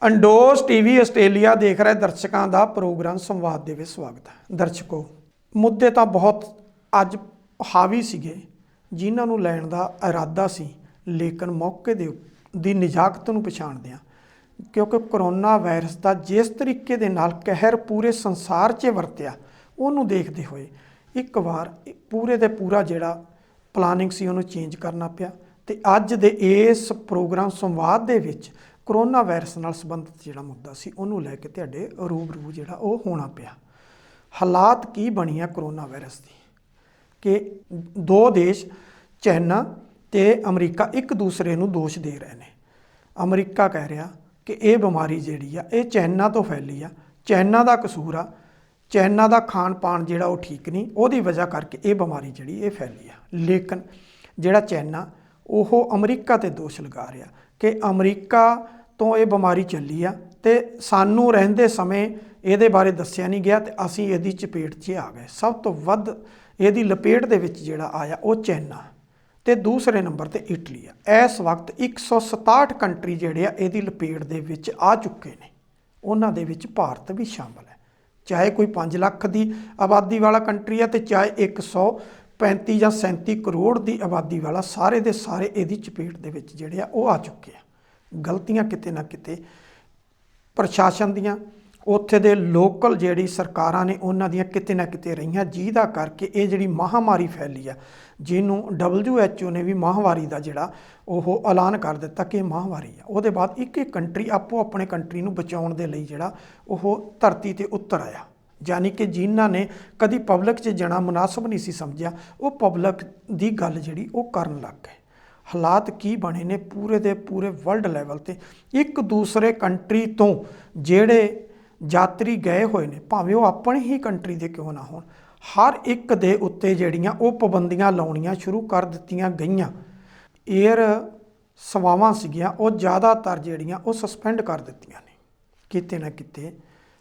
ਅੰਡੋਜ਼ TV Australia ਦੇਖ ਰਹੇ ਦਰਸ਼ਕਾਂ ਦਾ ਪ੍ਰੋਗਰਾਮ ਸੰਵਾਦ ਦੇ ਵਿੱਚ ਸਵਾਗਤ ਹੈ। ਦਰਸ਼ਕੋ, ਮੁੱਦੇ ਤਾਂ ਬਹੁਤ ਅੱਜ ਹਾਵੀ ਸੀਗੇ ਜਿਨ੍ਹਾਂ ਨੂੰ ਲੈਣ ਦਾ ਇਰਾਦਾ ਸੀ, ਲੇਕਿਨ ਮੌਕੇ ਦੀ ਨਿਜਾਕਤ ਨੂੰ ਪਛਾਣਦੇ ਹਾਂ ਕਿਉਂਕਿ ਕਰੋਨਾ ਵਾਇਰਸ ਦਾ ਜਿਸ ਤਰੀਕੇ ਦੇ ਨਾਲ ਕਹਿਰ ਪੂਰੇ ਸੰਸਾਰ 'ਚ ਵਰਤਿਆ ਉਹਨੂੰ ਦੇਖਦੇ ਹੋਏ ਇੱਕ ਵਾਰ ਪੂਰੇ ਦੇ ਪੂਰਾ ਜਿਹੜਾ ਪਲਾਨਿੰਗ ਸੀ ਉਹਨੂੰ ਚੇਂਜ ਕਰਨਾ ਪਿਆ। ਤੇ ਅੱਜ ਦੇ ਇਸ ਪ੍ਰੋਗਰਾਮ ਸੰਵਾਦ ਦੇ ਵਿੱਚ ਕਰੋਨਾ ਵਾਇਰਸ ਨਾਲ ਸੰਬੰਧਿਤ ਜਿਹੜਾ ਮੁੱਦਾ ਸੀ ਉਹਨੂੰ ਲੈ ਕੇ ਤੁਹਾਡੇ ਰੂਬਰੂ ਜਿਹੜਾ ਉਹ ਹੋਣਾ ਪਿਆ। ਹਾਲਾਤ ਕੀ ਬਣੀ ਆ ਕਰੋਨਾ ਵਾਇਰਸ ਦੀ ਕਿ ਦੋ ਦੇਸ਼ ਚਾਈਨਾ ਤੇ ਅਮਰੀਕਾ ਇੱਕ ਦੂਸਰੇ ਨੂੰ ਦੋਸ਼ ਦੇ ਰਹੇ ਨੇ। ਅਮਰੀਕਾ ਕਹਿ ਰਿਹਾ ਕਿ ਇਹ ਬਿਮਾਰੀ ਜਿਹੜੀ ਆ ਇਹ ਚਾਈਨਾ ਤੋਂ ਫੈਲੀ ਆ, ਚਾਈਨਾ ਦਾ ਕਸੂਰ ਆ, ਚਾਈਨਾ ਦਾ ਖਾਣ ਪਾਣ ਜਿਹੜਾ ਉਹ ਠੀਕ ਨਹੀਂ, ਉਹਦੀ ਵਜ੍ਹਾ ਕਰਕੇ ਇਹ ਬਿਮਾਰੀ ਜਿਹੜੀ ਇਹ ਫੈਲੀ ਆ। ਲੇਕਿਨ ਜਿਹੜਾ ਚਾਈਨਾ ਉਹ ਅਮਰੀਕਾ ਤੇ ਦੋਸ਼ ਲਗਾ ਰਿਹਾ ਕਿ ਅਮਰੀਕਾ ਤੋਂ ਇਹ ਬਿਮਾਰੀ ਚੱਲੀ ਆ ਤੇ ਸਾਨੂੰ ਰਹਿੰਦੇ ਸਮੇਂ ਇਹਦੇ ਬਾਰੇ ਦੱਸਿਆ ਨਹੀਂ ਗਿਆ ਤੇ ਅਸੀਂ ਇਹਦੀ ਚਪੇਟ 'ਚ ਆ ਗਏ। ਸਭ ਤੋਂ ਵੱਧ ਇਹਦੀ ਲਪੇਟ ਦੇ ਵਿੱਚ ਜਿਹੜਾ ਆਇਆ ਉਹ ਚਾਈਨਾ ਤੇ ਦੂਸਰੇ ਨੰਬਰ ਤੇ ਇਟਲੀ ਆ। ਇਸ ਵਕਤ 167 ਕੰਟਰੀ ਜਿਹੜੇ ਆ ਇਹਦੀ ਲਪੇਟ ਦੇ ਵਿੱਚ ਆ ਚੁੱਕੇ ਨੇ, ਉਹਨਾਂ ਦੇ ਵਿੱਚ ਭਾਰਤ ਵੀ ਸ਼ਾਮਲ ਹੈ। ਚਾਹੇ ਕੋਈ 5 ਲੱਖ ਦੀ ਆਬਾਦੀ ਵਾਲਾ ਕੰਟਰੀ ਆ ਤੇ ਚਾਹੇ 135 ਜਾਂ 37 ਕਰੋੜ ਦੀ ਆਬਾਦੀ ਵਾਲਾ, ਸਾਰੇ ਦੇ ਸਾਰੇ ਇਹਦੀ ਚਪੇਟ ਦੇ ਵਿੱਚ ਜਿਹੜੇ ਆ ਉਹ ਆ ਚੁੱਕੇ ਆ। ਗਲਤੀਆਂ ਕਿਤੇ ਨਾ ਕਿਤੇ ਪ੍ਰਸ਼ਾਸਨ ਦੀਆਂ, ਉੱਥੇ ਦੇ ਲੋਕਲ ਜਿਹੜੀ ਸਰਕਾਰਾਂ ਨੇ ਉਹਨਾਂ ਦੀਆਂ ਕਿਤੇ ਨਾ ਕਿਤੇ ਰਹੀਆਂ, ਜਿਹਦਾ ਕਰਕੇ ਇਹ ਜਿਹੜੀ ਮਹਾਮਾਰੀ ਫੈਲੀ ਆ, ਜਿਹਨੂੰ WHO ਨੇ ਵੀ ਮਹਾਮਾਰੀ ਦਾ ਜਿਹੜਾ ਉਹ ਐਲਾਨ ਕਰ ਦਿੱਤਾ ਕਿ ਇਹ ਮਹਾਮਾਰੀ ਆ। ਉਹਦੇ ਬਾਅਦ ਇੱਕ ਇੱਕ ਕੰਟਰੀ ਆਪੋ ਆਪਣੇ ਕੰਟਰੀ ਨੂੰ ਬਚਾਉਣ ਦੇ ਲਈ ਜਿਹੜਾ ਉਹ ਧਰਤੀ ਤੇ ਉਤਰ ਆਇਆ। ਯਾਨੀ ਕਿ ਜਿਨ੍ਹਾਂ ਨੇ ਕਦੀ ਪਬਲਿਕ 'ਚ ਜਾਣਾ ਮੁਨਾਸਬ ਨਹੀਂ ਸੀ ਸਮਝਿਆ, ਉਹ ਪਬਲਿਕ ਦੀ ਗੱਲ ਜਿਹੜੀ ਉਹ ਕਰਨ ਲੱਗ ਗਏ। ਹਾਲਾਤ ਕੀ ਬਣੇ ਨੇ ਪੂਰੇ ਦੇ ਪੂਰੇ ਵਰਲਡ ਲੈਵਲ ਤੇ। ਇੱਕ ਦੂਸਰੇ ਕੰਟਰੀ ਤੋਂ ਜਿਹੜੇ ਯਾਤਰੀ ਗਏ ਹੋਏ ਨੇ, ਭਾਵੇਂ ਉਹ ਆਪਣੀ ਹੀ ਕੰਟਰੀ ਦੇ ਕਿਉਂ ਨਾ ਹੋਣ, ਹਰ ਇੱਕ ਦੇ ਉੱਤੇ ਜਿਹੜੀਆਂ ਉਹ ਪਾਬੰਦੀਆਂ ਲਾਉਣੀਆਂ ਸ਼ੁਰੂ ਕਰ ਦਿੱਤੀਆਂ ਗਈਆਂ। ਏਅਰ ਸੇਵਾਵਾਂ ਸੀਗੀਆਂ ਉਹ ਜ਼ਿਆਦਾਤਰ ਜਿਹੜੀਆਂ ਉਹ ਸਸਪੈਂਡ ਕਰ ਦਿੱਤੀਆਂ ਨੇ। ਕਿਤੇ ਨਾ ਕਿਤੇ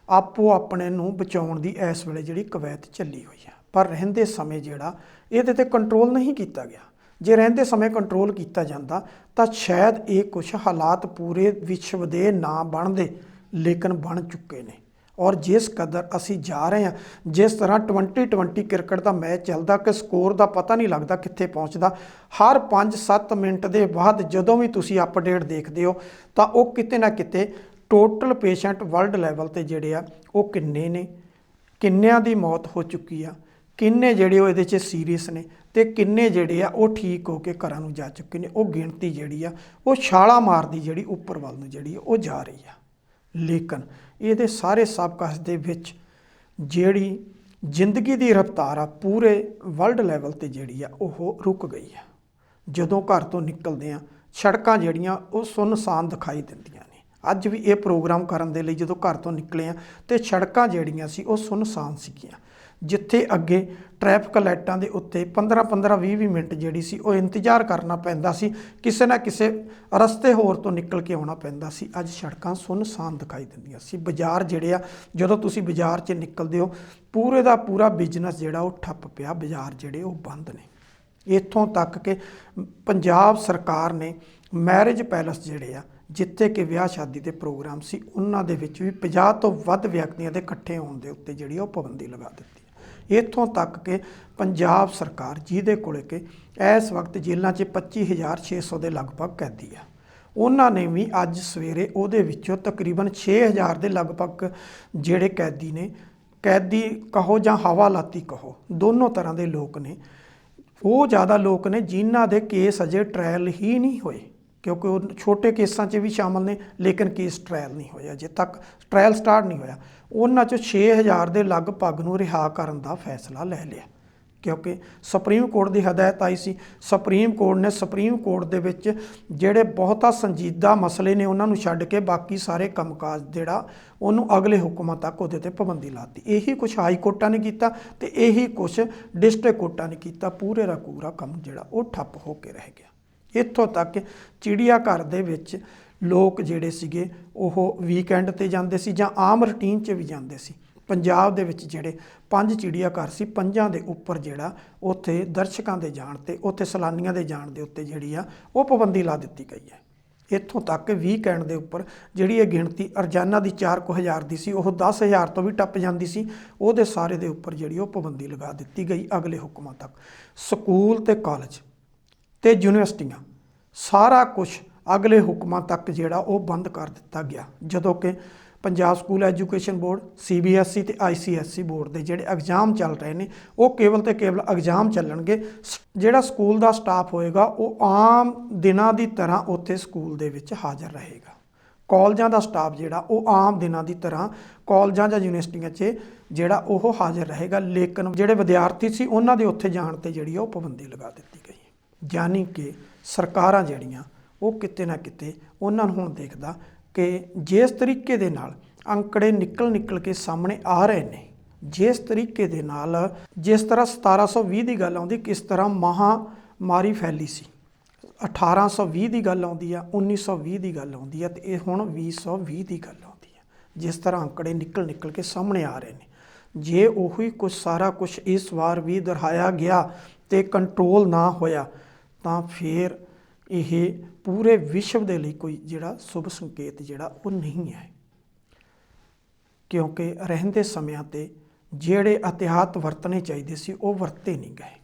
ਆਪੋ ਆਪਣੇ ਨੂੰ ਬਚਾਉਣ ਦੀ ਇਸ ਵੇਲੇ ਜਿਹੜੀ ਕਵਾਇਤ ਚੱਲੀ ਹੋਈ ਆ, ਪਰ ਰਹਿੰਦੇ ਸਮੇਂ ਜਿਹੜਾ ਇਹਦੇ ਤੇ ਕੰਟਰੋਲ ਨਹੀਂ ਕੀਤਾ ਗਿਆ। ਜੇ ਰਹਿੰਦੇ ਸਮੇਂ ਕੰਟਰੋਲ ਕੀਤਾ ਜਾਂਦਾ ਤਾਂ ਸ਼ਾਇਦ ਇਹ ਕੁਛ ਹਾਲਾਤ ਪੂਰੇ ਵਿਸ਼ਵ ਦੇ ਨਾ ਬਣਦੇ, ਲੇਕਿਨ ਬਣ ਚੁੱਕੇ ਨੇ। ਔਰ ਜਿਸ ਕਦਰ ਅਸੀਂ ਜਾ ਰਹੇ ਹਾਂ, ਜਿਸ ਤਰ੍ਹਾਂ 2020 ਕ੍ਰਿਕਟ ਦਾ ਮੈਚ ਚੱਲਦਾ ਕਿ ਸਕੋਰ ਦਾ ਪਤਾ ਨਹੀਂ ਲੱਗਦਾ ਕਿੱਥੇ ਪਹੁੰਚਦਾ, ਹਰ 5-7 ਮਿੰਟ ਦੇ ਬਾਅਦ ਜਦੋਂ ਵੀ ਤੁਸੀਂ ਅਪਡੇਟ ਦੇਖਦੇ ਹੋ ਤਾਂ ਉਹ ਕਿਤੇ ਨਾ ਕਿਤੇ ਟੋਟਲ ਪੇਸ਼ੈਂਟ ਵਰਲਡ ਲੈਵਲ ਤੇ ਜਿਹੜੇ ਆ ਉਹ ਕਿੰਨੇ ਨੇ, ਕਿੰਨਿਆਂ ਦੀ ਮੌਤ ਹੋ ਚੁੱਕੀ ਆ, ਕਿੰਨੇ ਜਿਹੜੇ ਉਹ ਇਹਦੇ 'ਚ ਸੀਰੀਅਸ ਨੇ ਤੇ ਕਿੰਨੇ ਜਿਹੜੇ ਆ ਉਹ ਠੀਕ ਹੋ ਕੇ ਘਰਾਂ ਨੂੰ ਜਾ ਚੁੱਕੇ ਨੇ। ਉਹ ਗਿਣਤੀ ਜਿਹੜੀ ਆ ਉਹ ਛਾਲਾ ਮਾਰਦੀ ਜਿਹੜੀ ਉੱਪਰ ਵੱਲ ਨੂੰ ਜਿਹੜੀ ਉਹ ਜਾ ਰਹੀ ਆ। ਲੇਕਿਨ ਇਹਦੇ ਸਾਰੇ ਸਭ ਕੁਝ ਦੇ ਵਿੱਚ ਜਿਹੜੀ ਜ਼ਿੰਦਗੀ ਦੀ ਰਫ਼ਤਾਰ ਆ ਪੂਰੇ ਵਰਲਡ ਲੈਵਲ ਤੇ ਜਿਹੜੀ ਆ ਉਹ ਰੁਕ ਗਈ ਆ। ਜਦੋਂ ਘਰ ਤੋਂ ਨਿਕਲਦੇ ਆ ਸੜਕਾਂ ਜਿਹੜੀਆਂ ਉਹ ਸੁੰਨਸਾਨ ਦਿਖਾਈ ਦਿੰਦੀਆਂ ਨੇ। ਅੱਜ ਵੀ ਇਹ ਪ੍ਰੋਗਰਾਮ ਕਰਨ ਦੇ ਲਈ ਜਦੋਂ ਘਰ ਤੋਂ ਨਿਕਲੇ ਆ ਤੇ ਸੜਕਾਂ ਜਿਹੜੀਆਂ ਸੀ ਉਹ ਸੁੰਨਸਾਨ ਸੀਗੀਆਂ। ਜਿੱਥੇ ਅੱਗੇ ਟ੍ਰੈਫਿਕ ਲਾਈਟਾਂ ਦੇ ਉੱਤੇ 15-15, 20-20 ਮਿੰਟ ਜਿਹੜੀ ਸੀ ਉਹ ਇੰਤਜ਼ਾਰ ਕਰਨਾ ਪੈਂਦਾ ਸੀ, ਕਿਸੇ ਨਾ ਕਿਸੇ ਰਸਤੇ ਹੋਰ ਤੋਂ ਨਿਕਲ ਕੇ ਆਉਣਾ ਪੈਂਦਾ ਸੀ, ਅੱਜ ਸੜਕਾਂ ਸੁੰਨਸਾਨ ਦਿਖਾਈ ਦਿੰਦੀਆਂ ਸੀ। ਬਾਜ਼ਾਰ ਜਿਹੜੇ ਆ, ਜਦੋਂ ਤੁਸੀਂ ਬਾਜ਼ਾਰ 'ਚ ਨਿਕਲਦੇ ਹੋ ਪੂਰੇ ਦਾ ਪੂਰਾ ਬਿਜ਼ਨਸ ਜਿਹੜਾ ਉਹ ਠੱਪ ਪਿਆ, ਬਾਜ਼ਾਰ ਜਿਹੜੇ ਉਹ ਬੰਦ ਨੇ। ਇੱਥੋਂ ਤੱਕ ਕਿ ਪੰਜਾਬ ਸਰਕਾਰ ਨੇ ਮੈਰਿਜ ਪੈਲਸ ਜਿਹੜੇ ਆ, ਜਿੱਥੇ ਕਿ ਵਿਆਹ ਸ਼ਾਦੀ ਦੇ ਪ੍ਰੋਗਰਾਮ ਸੀ, ਉਹਨਾਂ ਦੇ ਵਿੱਚ ਵੀ 50 ਤੋਂ ਵੱਧ ਵਿਅਕਤੀਆਂ ਦੇ ਇਕੱਠੇ ਹੋਣ ਦੇ ਉੱਤੇ ਜਿਹੜੀ ਉਹ ਪਾਬੰਦੀ ਲਗਾ ਦਿੱਤੀ। ਇੱਥੋਂ ਤੱਕ ਕਿ ਪੰਜਾਬ ਸਰਕਾਰ, ਜਿਹਦੇ ਕੋਲੇ ਕਿ ਇਸ ਵਕਤ ਜੇਲ੍ਹਾਂ 'ਚ 25,600 ਦੇ ਲਗਭਗ ਕੈਦੀ ਆ, ਉਹਨਾਂ ਨੇ ਵੀ ਅੱਜ ਸਵੇਰੇ ਉਹਦੇ ਵਿੱਚੋਂ ਤਕਰੀਬਨ 6,000 ਦੇ ਲਗਭਗ ਜਿਹੜੇ ਕੈਦੀ ਨੇ, ਕੈਦੀ ਕਹੋ ਜਾਂ ਹਵਾਲਾਤੀ ਕਹੋ, ਦੋਨੋਂ ਤਰ੍ਹਾਂ ਦੇ ਲੋਕ ਨੇ। ਉਹ ਜ਼ਿਆਦਾ ਲੋਕ ਨੇ ਜਿਨ੍ਹਾਂ ਦੇ ਕੇਸ ਅਜੇ ਟ੍ਰਾਇਲ ਹੀ ਨਹੀਂ ਹੋਏ, ਕਿਉਂਕਿ ਉਹ ਛੋਟੇ ਕੇਸਾਂ 'ਚ ਵੀ ਸ਼ਾਮਲ ਨੇ, ਲੇਕਿਨ ਕੇਸ ਟ੍ਰਾਇਲ ਨਹੀਂ ਹੋਇਆ, ਅਜੇ ਤੱਕ ਟ੍ਰਾਇਲ ਸਟਾਰਟ ਨਹੀਂ ਹੋਇਆ। ਉਹਨਾਂ 'ਚੋਂ 6,000 ਦੇ ਲਗਭਗ ਨੂੰ ਰਿਹਾ ਕਰਨ ਦਾ ਫੈਸਲਾ ਲੈ ਲਿਆ, ਕਿਉਂਕਿ ਸੁਪਰੀਮ ਕੋਰਟ ਦੀ ਹਦਾਇਤ ਆਈ ਸੀ। ਸੁਪਰੀਮ ਕੋਰਟ ਦੇ ਵਿੱਚ ਜਿਹੜੇ ਬਹੁਤਾ ਸੰਜੀਦਾ ਮਸਲੇ ਨੇ ਉਹਨਾਂ ਨੂੰ ਛੱਡ ਕੇ ਬਾਕੀ ਸਾਰੇ ਕੰਮਕਾਜ ਜਿਹੜਾ ਉਹਨੂੰ ਅਗਲੇ ਹੁਕਮਾਂ ਤੱਕ ਉਹਦੇ 'ਤੇ ਪਾਬੰਦੀ ਲਾਤੀ। ਇਹੀ ਕੁਛ ਹਾਈ ਕੋਰਟਾਂ ਨੇ ਕੀਤਾ ਤੇ ਇਹੀ ਕੁਛ ਡਿਸਟ੍ਰਿਕਟ ਕੋਰਟਾਂ ਨੇ ਕੀਤਾ। ਪੂਰੇ ਦਾ ਪੂਰਾ ਕੰਮ ਜਿਹੜਾ ਉਹ ਠੱਪ ਹੋ ਕੇ ਰਹਿ ਗਿਆ। ਇੱਥੋਂ ਤੱਕ ਚਿੜੀਆ ਘਰ ਦੇ ਵਿੱਚ ਲੋਕ ਜਿਹੜੇ ਸੀਗੇ ਉਹ ਵੀਕਐਂਡ 'ਤੇ ਜਾਂਦੇ ਸੀ ਜਾਂ ਆਮ ਰੂਟੀਨ 'ਚ ਵੀ ਜਾਂਦੇ ਸੀ। ਪੰਜਾਬ ਦੇ ਵਿੱਚ ਜਿਹੜੇ 5 ਚਿੜੀਆ ਘਰ ਸੀ, 5 ਦੇ ਉੱਪਰ ਜਿਹੜਾ ਉੱਥੇ ਦਰਸ਼ਕਾਂ ਦੇ ਜਾਣ ਤੇ, ਉੱਥੇ ਸੈਲਾਨੀਆਂ ਦੇ ਜਾਣ ਦੇ ਉੱਤੇ ਜਿਹੜੀ ਆ ਉਹ ਪਾਬੰਦੀ ਲਾ ਦਿੱਤੀ ਗਈ ਹੈ। ਇੱਥੋਂ ਤੱਕ ਕਿ ਵੀਕਐਂਡ ਦੇ ਉੱਪਰ ਜਿਹੜੀ ਇਹ ਗਿਣਤੀ ਰੋਜ਼ਾਨਾ ਦੀ 4,000 ਦੀ ਸੀ ਉਹ 10,000 ਤੋਂ ਵੀ ਟੱਪ ਜਾਂਦੀ ਸੀ। ਉਹਦੇ ਸਾਰੇ ਦੇ ਉੱਪਰ ਜਿਹੜੀ ਉਹ ਪਾਬੰਦੀ ਲਗਾ ਦਿੱਤੀ ਗਈ ਅਗਲੇ ਹੁਕਮਾਂ ਤੱਕ। ਸਕੂਲ ਤੇ ਕਾਲਜ ਤੇ ਯੂਨੀਵਰਸਿਟੀਆਂ ਸਾਰਾ ਕੁਝ ਅਗਲੇ ਹੁਕਮਾਂ ਤੱਕ ਜਿਹੜਾ ਉਹ ਬੰਦ ਕਰ ਦਿੱਤਾ ਗਿਆ। ਜਦੋਂ ਕਿ Punjab school education board, CBSE ਤੇ ICSE ਬੋਰਡ ਦੇ ਜਿਹੜੇ ਐਗਜ਼ਾਮ ਚੱਲ ਰਹੇ ਨੇ ਉਹ ਕੇਵਲ ਤੇ ਕੇਵਲ ਐਗਜ਼ਾਮ ਚੱਲਣਗੇ। ਜਿਹੜਾ ਸਕੂਲ ਦਾ ਸਟਾਫ ਹੋਏਗਾ ਉਹ ਆਮ ਦਿਨਾਂ ਦੀ ਤਰ੍ਹਾਂ ਉੱਥੇ ਸਕੂਲ ਦੇ ਵਿੱਚ ਹਾਜ਼ਰ ਰਹੇਗਾ। ਕਾਲਜਾਂ ਦਾ ਸਟਾਫ ਜਿਹੜਾ ਉਹ ਆਮ ਦਿਨਾਂ ਦੀ ਤਰ੍ਹਾਂ ਕਾਲਜਾਂ ਜਾਂ ਯੂਨੀਵਰਸਿਟੀਆਂ 'ਚ ਜਿਹੜਾ ਉਹ ਹਾਜ਼ਰ ਰਹੇਗਾ। ਲੇਕਿਨ ਜਿਹੜੇ ਵਿਦਿਆਰਥੀ ਸੀ ਉਹਨਾਂ ਦੇ ਉੱਥੇ ਜਾਣ ਤੇ ਜਿਹੜੀ ਉਹ ਪਾਬੰਦੀ ਲਗਾ ਦਿੱਤੀ ਗਈ। ਯਾਨੀ ਕਿ ਸਰਕਾਰਾਂ ਜਿਹੜੀਆਂ ਉਹ ਕਿਤੇ ਨਾ ਕਿਤੇ ਉਹਨਾਂ ਨੂੰ ਹੁਣ ਦੇਖਦਾ ਕਿ ਜਿਸ ਤਰੀਕੇ ਦੇ ਨਾਲ ਅੰਕੜੇ ਨਿਕਲ ਕੇ ਸਾਹਮਣੇ ਆ ਰਹੇ ਨੇ, ਜਿਸ ਤਰੀਕੇ ਦੇ ਨਾਲ ਜਿਸ ਤਰ੍ਹਾਂ 1720 ਦੀ ਗੱਲ ਆਉਂਦੀ ਕਿਸ ਤਰ੍ਹਾਂ ਮਹਾਮਾਰੀ ਫੈਲੀ ਸੀ, 1820 ਦੀ ਗੱਲ ਆਉਂਦੀ ਆ, 1920 ਦੀ ਗੱਲ ਆਉਂਦੀ ਆ ਤੇ ਇਹ ਹੁਣ 2020 ਦੀ ਗੱਲ ਆਉਂਦੀ ਆ। ਜਿਸ ਤਰ੍ਹਾਂ ਅੰਕੜੇ ਨਿਕਲ ਕੇ ਸਾਹਮਣੇ ਆ ਰਹੇ ਨੇ, ਜੇ ਉਹੀ ਕੁਝ ਸਾਰਾ ਕੁਝ ਇਸ ਵਾਰ ਵੀ ਦੁਹਰਾਇਆ ਗਿਆ ਤੇ ਕੰਟਰੋਲ ਨਾ ਹੋਇਆ ਤਾਂ ਫਿਰ ਇਹ ਪੂਰੇ ਵਿਸ਼ਵ ਦੇ ਲਈ ਕੋਈ ਜਿਹੜਾ ਸ਼ੁਭ ਸੰਕੇਤ ਜਿਹੜਾ ਉਹ ਨਹੀਂ ਹੈ। ਕਿਉਂਕਿ ਰਹਿੰਦੇ ਸਮਿਆਂ ਤੇ ਜਿਹੜੇ ਅਹਿਤਿਆਤ ਵਰਤਣੇ ਚਾਹੀਦੇ ਸੀ ਉਹ ਵਰਤੇ ਨਹੀਂ ਗਏ।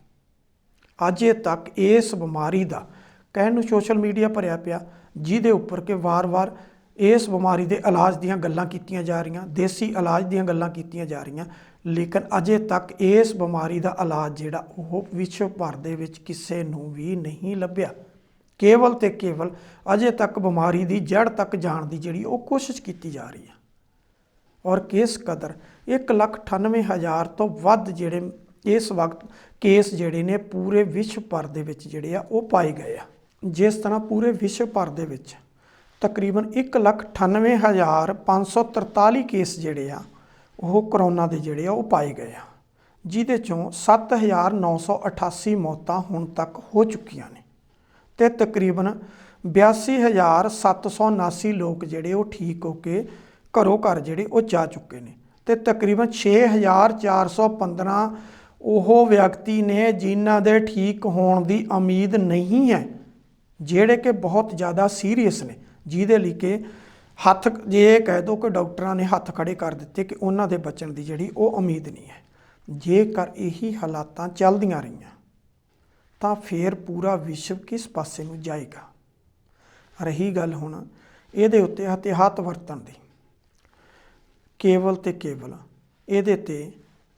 ਅਜੇ ਤੱਕ ਇਸ ਬਿਮਾਰੀ ਦਾ ਕਹਿਣ ਨੂੰ ਸੋਸ਼ਲ ਮੀਡੀਆ ਭਰਿਆ ਪਿਆ, ਜਿਹਦੇ ਉੱਪਰ ਕਿ ਵਾਰ-ਵਾਰ ਇਸ ਬਿਮਾਰੀ ਦੇ ਇਲਾਜ ਦੀਆਂ ਗੱਲਾਂ ਕੀਤੀਆਂ ਜਾ ਰਹੀਆਂ, ਦੇਸੀ ਇਲਾਜ ਦੀਆਂ ਗੱਲਾਂ ਕੀਤੀਆਂ ਜਾ ਰਹੀਆਂ, ਲੇਕਿਨ ਅਜੇ ਤੱਕ ਇਸ ਬਿਮਾਰੀ ਦਾ ਇਲਾਜ ਜਿਹੜਾ ਉਹ ਵਿਸ਼ਵ ਭਰ ਦੇ ਵਿੱਚ ਕਿਸੇ ਨੂੰ ਵੀ ਨਹੀਂ ਲੱਭਿਆ। ਕੇਵਲ ਤੇ ਕੇਵਲ ਅਜੇ ਤੱਕ ਬਿਮਾਰੀ ਦੀ ਜੜ ਤੱਕ ਜਾਣ ਦੀ ਜਿਹੜੀ ਉਹ ਕੋਸ਼ਿਸ਼ ਕੀਤੀ ਜਾ ਰਹੀ ਹੈ। ਔਰ ਕਿਸ ਕਦਰ 1,98,000 ਤੋਂ ਵੱਧ ਜਿਹੜੇ ਇਸ ਵਕਤ ਕੇਸ ਜਿਹੜੇ ਨੇ ਪੂਰੇ ਵਿਸ਼ਵ ਭਰ ਦੇ ਵਿੱਚ ਜਿਹੜੇ ਆ ਉਹ ਪਾਏ ਗਏ ਆ। ਜਿਸ ਤਰ੍ਹਾਂ ਪੂਰੇ ਵਿਸ਼ਵ ਭਰ ਦੇ ਵਿੱਚ ਤਕਰੀਬਨ 1,98,543 ਕੇਸ ਜਿਹੜੇ ਆ ਉਹ ਕਰੋਨਾ ਦੇ ਜਿਹੜੇ ਆ ਉਹ ਪਾਏ ਗਏ ਆ, ਜਿਹਦੇ ਚੋਂ 7,988 ਮੌਤਾਂ ਹੁਣ ਤੱਕ ਹੋ ਚੁੱਕੀਆਂ ਨੇ ਤੇ ਤਕਰੀਬਨ 82,779 ਲੋਕ ਜਿਹੜੇ ਉਹ ਠੀਕ ਹੋ ਕੇ ਘਰੋਂ ਘਰ ਜਿਹੜੇ ਉਹ ਜਾ ਚੁੱਕੇ ਨੇ ਤੇ ਤਕਰੀਬਨ 6,415 ਉਹ ਵਿਅਕਤੀ ਨੇ ਜਿਨ੍ਹਾਂ ਦੇ ਠੀਕ ਹੋਣ ਦੀ ਉਮੀਦ ਨਹੀਂ ਹੈ, ਜਿਹੜੇ ਕਿ ਬਹੁਤ ਜ਼ਿਆਦਾ ਸੀਰੀਅਸ ਨੇ, ਜਿਹਦੇ ਲਈ ਕਿ ਹੱਥ ਜੇ ਕਹਿ ਦੋ ਕਿ ਡਾਕਟਰਾਂ ਨੇ ਹੱਥ ਖੜੇ ਕਰ ਦਿੱਤੇ ਕਿ ਉਹਨਾਂ ਦੇ ਬਚਣ ਦੀ ਜਿਹੜੀ ਉਹ ਉਮੀਦ ਨਹੀਂ ਹੈ। ਜੇਕਰ ਇਹੀ ਹਾਲਾਤਾਂ ਚੱਲਦੀਆਂ ਰਹੀਆਂ ਤਾਂ ਫਿਰ ਪੂਰਾ ਵਿਸ਼ਵ ਕਿਸ ਪਾਸੇ ਨੂੰ ਜਾਏਗਾ। ਰਹੀ ਗੱਲ ਹੁਣ ਇਹਦੇ ਉੱਤੇ ਇਹਤਿਆਤ ਵਰਤਣ ਦੀ, ਕੇਵਲ ਤੇ ਕੇਵਲ ਇਹਦੇ ਤੇ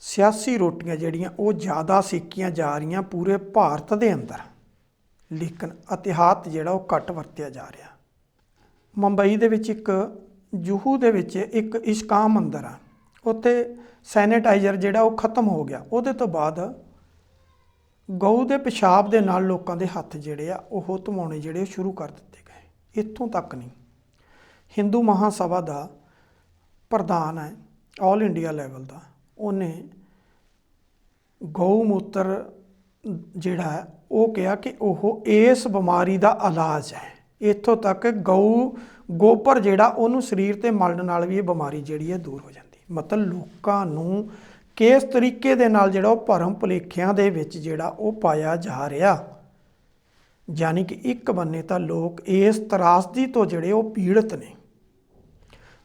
ਸਿਆਸੀ ਰੋਟੀਆਂ ਜਿਹੜੀਆਂ ਉਹ ਜ਼ਿਆਦਾ ਸੇਕੀਆਂ ਜਾ ਰਹੀਆਂ ਪੂਰੇ ਭਾਰਤ ਦੇ ਅੰਦਰ, ਲੇਕਿਨ ਇਹਤਿਆਤ ਜਿਹੜਾ ਉਹ ਘੱਟ ਵਰਤਿਆ ਜਾ ਰਿਹਾ। ਮੁੰਬਈ ਦੇ ਵਿੱਚ ਇੱਕ ਜੂਹੂ ਦੇ ਵਿੱਚ ਇੱਕ ਇਸ਼ਕਾਨ ਮੰਦਰ ਆ, ਉੱਥੇ ਸੈਨੇਟਾਈਜ਼ਰ ਜਿਹੜਾ ਉਹ ਖਤਮ ਹੋ ਗਿਆ। ਉਹਦੇ ਤੋਂ ਬਾਅਦ ਗਊ ਦੇ ਪਿਸ਼ਾਬ ਦੇ ਨਾਲ ਲੋਕਾਂ ਦੇ ਹੱਥ ਜਿਹੜੇ ਆ ਉਹ ਧਵਾਉਣੇ ਜਿਹੜੇ ਸ਼ੁਰੂ ਕਰ ਦਿੱਤੇ ਗਏ। ਇੱਥੋਂ ਤੱਕ ਨਹੀਂ, ਹਿੰਦੂ ਮਹਾਸਭਾ ਦਾ ਪ੍ਰਧਾਨ ਹੈ ਆਲ ਇੰਡੀਆ ਲੈਵਲ ਦਾ, ਉਹਨੇ ਗਊ ਮੂਤਰ ਜਿਹੜਾ ਹੈ ਉਹ ਕਿਹਾ ਕਿ ਉਹ ਇਸ ਬਿਮਾਰੀ ਦਾ ਇਲਾਜ ਹੈ। ਇੱਥੋਂ ਤੱਕ ਗਊ ਗੋਬਰ ਜਿਹੜਾ ਉਹਨੂੰ ਸਰੀਰ ਤੇ ਮਲਣ ਨਾਲ ਵੀ ਇਹ ਬਿਮਾਰੀ ਜਿਹੜੀ ਹੈ ਦੂਰ ਹੋ ਜਾਂਦੀ। ਮਤਲਬ ਲੋਕਾਂ ਨੂੰ ਕਿਸ ਤਰੀਕੇ ਦੇ ਨਾਲ ਜਿਹੜਾ ਉਹ ਭਰਮ ਭੁਲੇਖਿਆਂ ਦੇ ਵਿੱਚ ਜਿਹੜਾ ਉਹ ਪਾਇਆ ਜਾ ਰਿਹਾ। ਯਾਨੀ ਕਿ ਇੱਕ ਬੰਨੇ ਤਾਂ ਲੋਕ ਇਸ ਤਰਾਸਦੀ ਤੋਂ ਜਿਹੜੇ ਉਹ ਪੀੜਤ ਨੇ,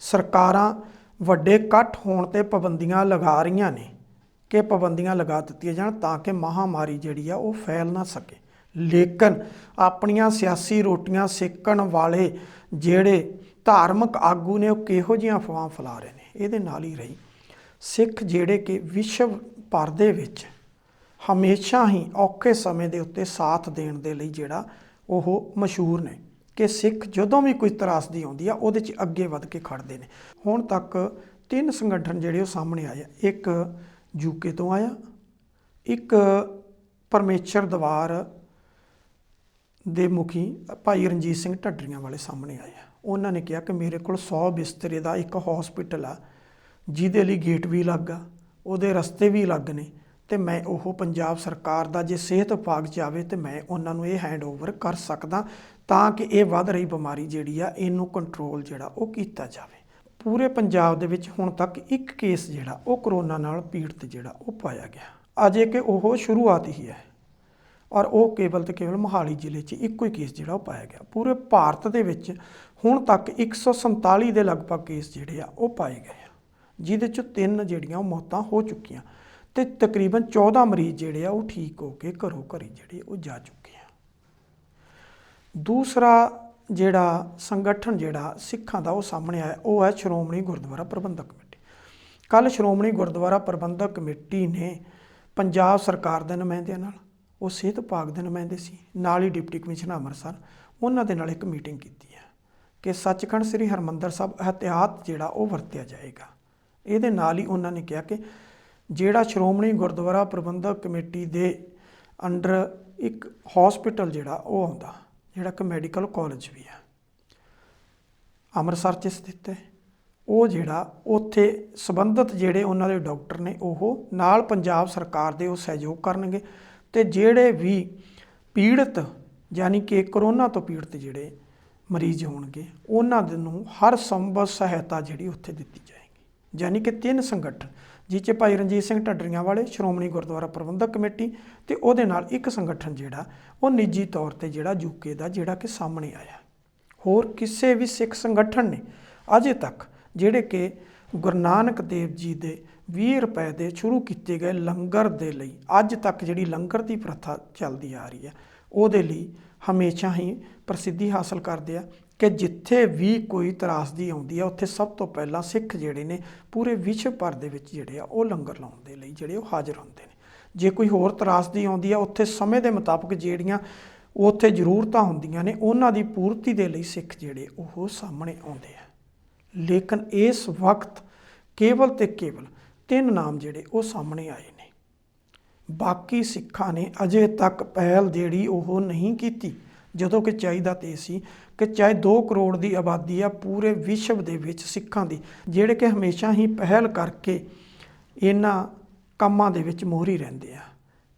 ਸਰਕਾਰਾਂ ਵੱਡੇ ਇਕੱਠ ਹੋਣ ਤੇ ਪਾਬੰਦੀਆਂ ਲਗਾ ਰਹੀਆਂ ਨੇ ਕਿ ਪਾਬੰਦੀਆਂ ਲਗਾ ਦਿੱਤੀਆਂ ਜਾਣ ਤਾਂ ਕਿ ਮਹਾਮਾਰੀ ਜਿਹੜੀ ਆ ਉਹ ਫੈਲ ਨਾ ਸਕੇ, ਲੇਕਿਨ ਆਪਣੀਆਂ ਸਿਆਸੀ ਰੋਟੀਆਂ ਸੇਕਣ ਵਾਲੇ ਜਿਹੜੇ ਧਾਰਮਿਕ ਆਗੂ ਨੇ ਉਹ ਕਿਹੋ ਜਿਹੀਆਂ ਅਫਵਾਹਾਂ ਫੈਲਾ ਰਹੇ ਨੇ। ਇਹਦੇ ਨਾਲ ਹੀ ਰਹੀ ਸਿੱਖ ਜਿਹੜੇ ਕਿ ਵਿਸ਼ਵ ਭਰ ਦੇ ਵਿੱਚ ਹਮੇਸ਼ਾ ਹੀ ਔਖੇ ਸਮੇਂ ਦੇ ਉੱਤੇ ਸਾਥ ਦੇਣ ਦੇ ਲਈ ਜਿਹੜਾ ਉਹ ਮਸ਼ਹੂਰ ਨੇ ਕਿ ਸਿੱਖ ਜਦੋਂ ਵੀ ਕੋਈ ਤਰਾਸਦੀ ਆਉਂਦੀ ਆ ਉਹਦੇ 'ਚ ਅੱਗੇ ਵੱਧ ਕੇ ਖੜਦੇ ਨੇ। ਹੁਣ ਤੱਕ 3 ਸੰਗਠਨ ਜਿਹੜੇ ਉਹ ਸਾਹਮਣੇ ਆਏ ਆ, ਇੱਕ UK ਤੋਂ ਆਇਆ, ਇੱਕ ਪਰਮੇਸ਼ਰ ਦਵਾਰ ਦੇ ਮੁਖੀ ਭਾਈ ਰਣਜੀਤ ਸਿੰਘ ਢੱਡਰੀਆਂ ਵਾਲੇ ਸਾਹਮਣੇ ਆਏ ਆ। ਉਹਨਾਂ ਨੇ ਕਿਹਾ ਕਿ ਮੇਰੇ ਕੋਲ 100 ਬਿਸਤਰੇ ਦਾ ਇੱਕ ਹੌਸਪੀਟਲ ਆ, ਜਿਹਦੇ ਲਈ ਗੇਟ ਵੀ ਲੱਗ ਆ, ਉਹਦੇ ਰਸਤੇ ਵੀ ਅਲੱਗ ਨੇ, ਤੇ ਮੈਂ ਉਹ ਪੰਜਾਬ ਸਰਕਾਰ ਦਾ ਜੇ ਸਿਹਤ ਵਿਭਾਗ 'ਚ ਆਵੇ ਤੇ ਮੈਂ ਉਹਨਾਂ ਨੂੰ ਇਹ ਹੈਂਡਓਵਰ ਕਰ ਸਕਦਾ ਤਾਂ ਕਿ ਇਹ ਵੱਧ ਰਹੀ ਬਿਮਾਰੀ ਜਿਹੜੀ ਆ ਇਹਨੂੰ ਕੰਟਰੋਲ ਜਿਹੜਾ ਉਹ ਕੀਤਾ ਜਾਵੇ। ਪੂਰੇ ਪੰਜਾਬ ਦੇ ਵਿੱਚ ਹੁਣ ਤੱਕ ਇੱਕ ਕੇਸ ਜਿਹੜਾ ਉਹ ਕਰੋਨਾ ਨਾਲ ਪੀੜਤ ਜਿਹੜਾ ਉਹ ਪਾਇਆ ਗਿਆ, ਅਜੇ ਕਿ ਉਹ ਸ਼ੁਰੂਆਤ ਹੀ ਹੈ। ਔਰ ਉਹ ਕੇਵਲ ਤੇ ਕੇਵਲ ਮੋਹਾਲੀ ਜ਼ਿਲ੍ਹੇ 'ਚ ਇੱਕੋ ਹੀ ਕੇਸ ਜਿਹੜਾ ਉਹ ਪਾਇਆ ਗਿਆ। ਪੂਰੇ ਭਾਰਤ ਦੇ ਵਿੱਚ ਹੁਣ ਤੱਕ 147 ਦੇ ਲਗਭਗ ਕੇਸ ਜਿਹੜੇ ਆ ਉਹ ਪਾਏ ਗਏ ਆ, ਜਿਹਦੇ 'ਚ 3 ਜਿਹੜੀਆਂ ਉਹ ਮੌਤਾਂ ਹੋ ਚੁੱਕੀਆਂ ਤੇ ਤਕਰੀਬਨ 14 ਮਰੀਜ਼ ਜਿਹੜੇ ਆ ਉਹ ਠੀਕ ਹੋ ਕੇ ਘਰੋਂ ਘਰੀ ਜਿਹੜੇ ਉਹ ਜਾ ਚੁੱਕੇ ਆ। ਦੂਸਰਾ ਜਿਹੜਾ ਸੰਗਠਨ ਜਿਹੜਾ ਸਿੱਖਾਂ ਦਾ ਉਹ ਸਾਹਮਣੇ ਆਇਆ ਉਹ ਹੈ ਸ਼੍ਰੋਮਣੀ ਗੁਰਦੁਆਰਾ ਪ੍ਰਬੰਧਕ ਕਮੇਟੀ। ਕੱਲ੍ਹ ਸ਼੍ਰੋਮਣੀ ਗੁਰਦੁਆਰਾ ਪ੍ਰਬੰਧਕ ਕਮੇਟੀ ਨੇ ਪੰਜਾਬ ਸਰਕਾਰ ਦੇ ਨੁਮਾਇੰਦਿਆਂ ਨਾਲ, ਉਹ ਸਿਹਤ ਵਿਭਾਗ ਦੇ ਨੁਮਾਇੰਦੇ ਸੀ, ਨਾਲ ਹੀ ਡਿਪਟੀ ਕਮਿਸ਼ਨਰ ਅੰਮ੍ਰਿਤਸਰ, ਉਹਨਾਂ ਦੇ ਨਾਲ ਇੱਕ ਮੀਟਿੰਗ ਕੀਤੀ ਹੈ ਕਿ ਸੱਚਖੰਡ ਸ੍ਰੀ ਹਰਿਮੰਦਰ ਸਾਹਿਬ ਅਹਿਤਿਆਤ ਜਿਹੜਾ ਉਹ ਵਰਤਿਆ ਜਾਏਗਾ। ਇਹਦੇ ਨਾਲ ਹੀ ਉਹਨਾਂ ਨੇ ਕਿਹਾ ਕਿ ਜਿਹੜਾ ਸ਼੍ਰੋਮਣੀ ਗੁਰਦੁਆਰਾ ਪ੍ਰਬੰਧਕ ਕਮੇਟੀ ਦੇ ਅੰਡਰ ਇੱਕ ਹੌਸਪੀਟਲ ਜਿਹੜਾ ਉਹ ਆਉਂਦਾ, ਜਿਹੜਾ ਕਿ ਮੈਡੀਕਲ ਕਾਲਜ ਵੀ ਆ ਅੰਮ੍ਰਿਤਸਰ 'ਚ ਸਥਿਤ ਹੈ, ਉਹ ਜਿਹੜਾ ਉੱਥੇ ਸੰਬੰਧਿਤ ਜਿਹੜੇ ਉਹਨਾਂ ਦੇ ਡਾਕਟਰ ਨੇ ਉਹ ਨਾਲ ਪੰਜਾਬ ਸਰਕਾਰ ਦੇ ਉਹ ਸਹਿਯੋਗ ਕਰਨਗੇ ਤੇ ਜਿਹੜੇ ਵੀ ਪੀੜਤ ਯਾਨੀ ਕਿ ਕਰੋਨਾ ਤੋਂ ਪੀੜਤ ਜਿਹੜੇ ਮਰੀਜ਼ ਹੋਣਗੇ ਉਹਨਾਂ ਨੂੰ ਹਰ ਸੰਭਵ ਸਹਾਇਤਾ ਜਿਹੜੀ ਉੱਥੇ ਦਿੱਤੀ ਜਾਏਗੀ। ਯਾਨੀ ਕਿ 3 ਸੰਗਠਨ ਜਿਹ 'ਚ ਭਾਈ ਰਣਜੀਤ ਸਿੰਘ ਢੱਡਰੀਆਂ ਵਾਲੇ ਸ਼੍ਰੋਮਣੀ ਗੁਰਦੁਆਰਾ ਪ੍ਰਬੰਧਕ ਕਮੇਟੀ ਤੇ ਉਹਦੇ ਨਾਲ ਇੱਕ ਸੰਗਠਨ ਜਿਹੜਾ ਉਹ ਨਿੱਜੀ ਤੌਰ ਤੇ ਜਿਹੜਾ ਯੂਕੇ ਦਾ ਜਿਹੜਾ ਕਿ ਸਾਹਮਣੇ ਆਇਆ। ਹੋਰ ਕਿਸੇ ਵੀ ਸਿੱਖ ਸੰਗਠਨ ਨੇ ਅਜੇ ਤੱਕ ਜਿਹੜੇ ਕਿ ਗੁਰੂ ਨਾਨਕ ਦੇਵ ਜੀ ਦੇ 20 ਰੁਪਏ ਦੇ ਸ਼ੁਰੂ ਕੀਤੇ ਗਏ ਲੰਗਰ ਦੇ ਲਈ ਅੱਜ ਤੱਕ ਜਿਹੜੀ ਲੰਗਰ ਦੀ ਪ੍ਰਥਾ ਚੱਲਦੀ ਆ ਰਹੀ ਹੈ ਉਹਦੇ ਲਈ ਹਮੇਸ਼ਾ ਹੀ ਪ੍ਰਸਿੱਧੀ ਹਾਸਲ ਕਰਦੇ ਆ ਕਿ ਜਿੱਥੇ ਵੀ ਕੋਈ ਤਰਾਸਦੀ ਆਉਂਦੀ ਆ ਉੱਥੇ ਸਭ ਤੋਂ ਪਹਿਲਾਂ ਸਿੱਖ ਜਿਹੜੇ ਨੇ ਪੂਰੇ ਵਿਸ਼ਵ ਭਰ ਦੇ ਵਿੱਚ ਜਿਹੜੇ ਆ ਉਹ ਲੰਗਰ ਲਾਉਣ ਦੇ ਲਈ ਜਿਹੜੇ ਉਹ ਹਾਜ਼ਰ ਹੁੰਦੇ ਨੇ। ਜੇ ਕੋਈ ਹੋਰ ਤਰਾਸਦੀ ਆਉਂਦੀ ਆ ਉੱਥੇ ਸਮੇਂ ਦੇ ਮੁਤਾਬਕ ਜਿਹੜੀਆਂ ਉੱਥੇ ਜ਼ਰੂਰਤਾਂ ਹੁੰਦੀਆਂ ਨੇ ਉਹਨਾਂ ਦੀ ਪੂਰਤੀ ਦੇ ਲਈ ਸਿੱਖ ਜਿਹੜੇ ਉਹ ਸਾਹਮਣੇ ਆਉਂਦੇ ਆ। ਲੇਕਿਨ ਇਸ ਵਕਤ ਕੇਵਲ ਤੇ ਕੇਵਲ 3 ਨਾਮ ਜਿਹੜੇ ਉਹ ਸਾਹਮਣੇ ਆਏ ਨੇ। ਬਾਕੀ ਸਿੱਖਾਂ ਨੇ ਅਜੇ ਤੱਕ ਪਹਿਲ ਜਿਹੜੀ ਉਹ ਨਹੀਂ ਕੀਤੀ, ਜਦੋਂ ਕਿ ਚਾਹੀਦਾ ਤੇ ਸੀ ਕਿ ਚਾਹੇ 2 ਕਰੋੜ ਦੀ ਆਬਾਦੀ ਆ ਪੂਰੇ ਵਿਸ਼ਵ ਦੇ ਵਿੱਚ ਸਿੱਖਾਂ ਦੀ, ਜਿਹੜੇ ਕਿ ਹਮੇਸ਼ਾ ਹੀ ਪਹਿਲ ਕਰਕੇ ਇਹਨਾਂ ਕੰਮਾਂ ਦੇ ਵਿੱਚ ਮੋਹਰੀ ਰਹਿੰਦੇ ਆ,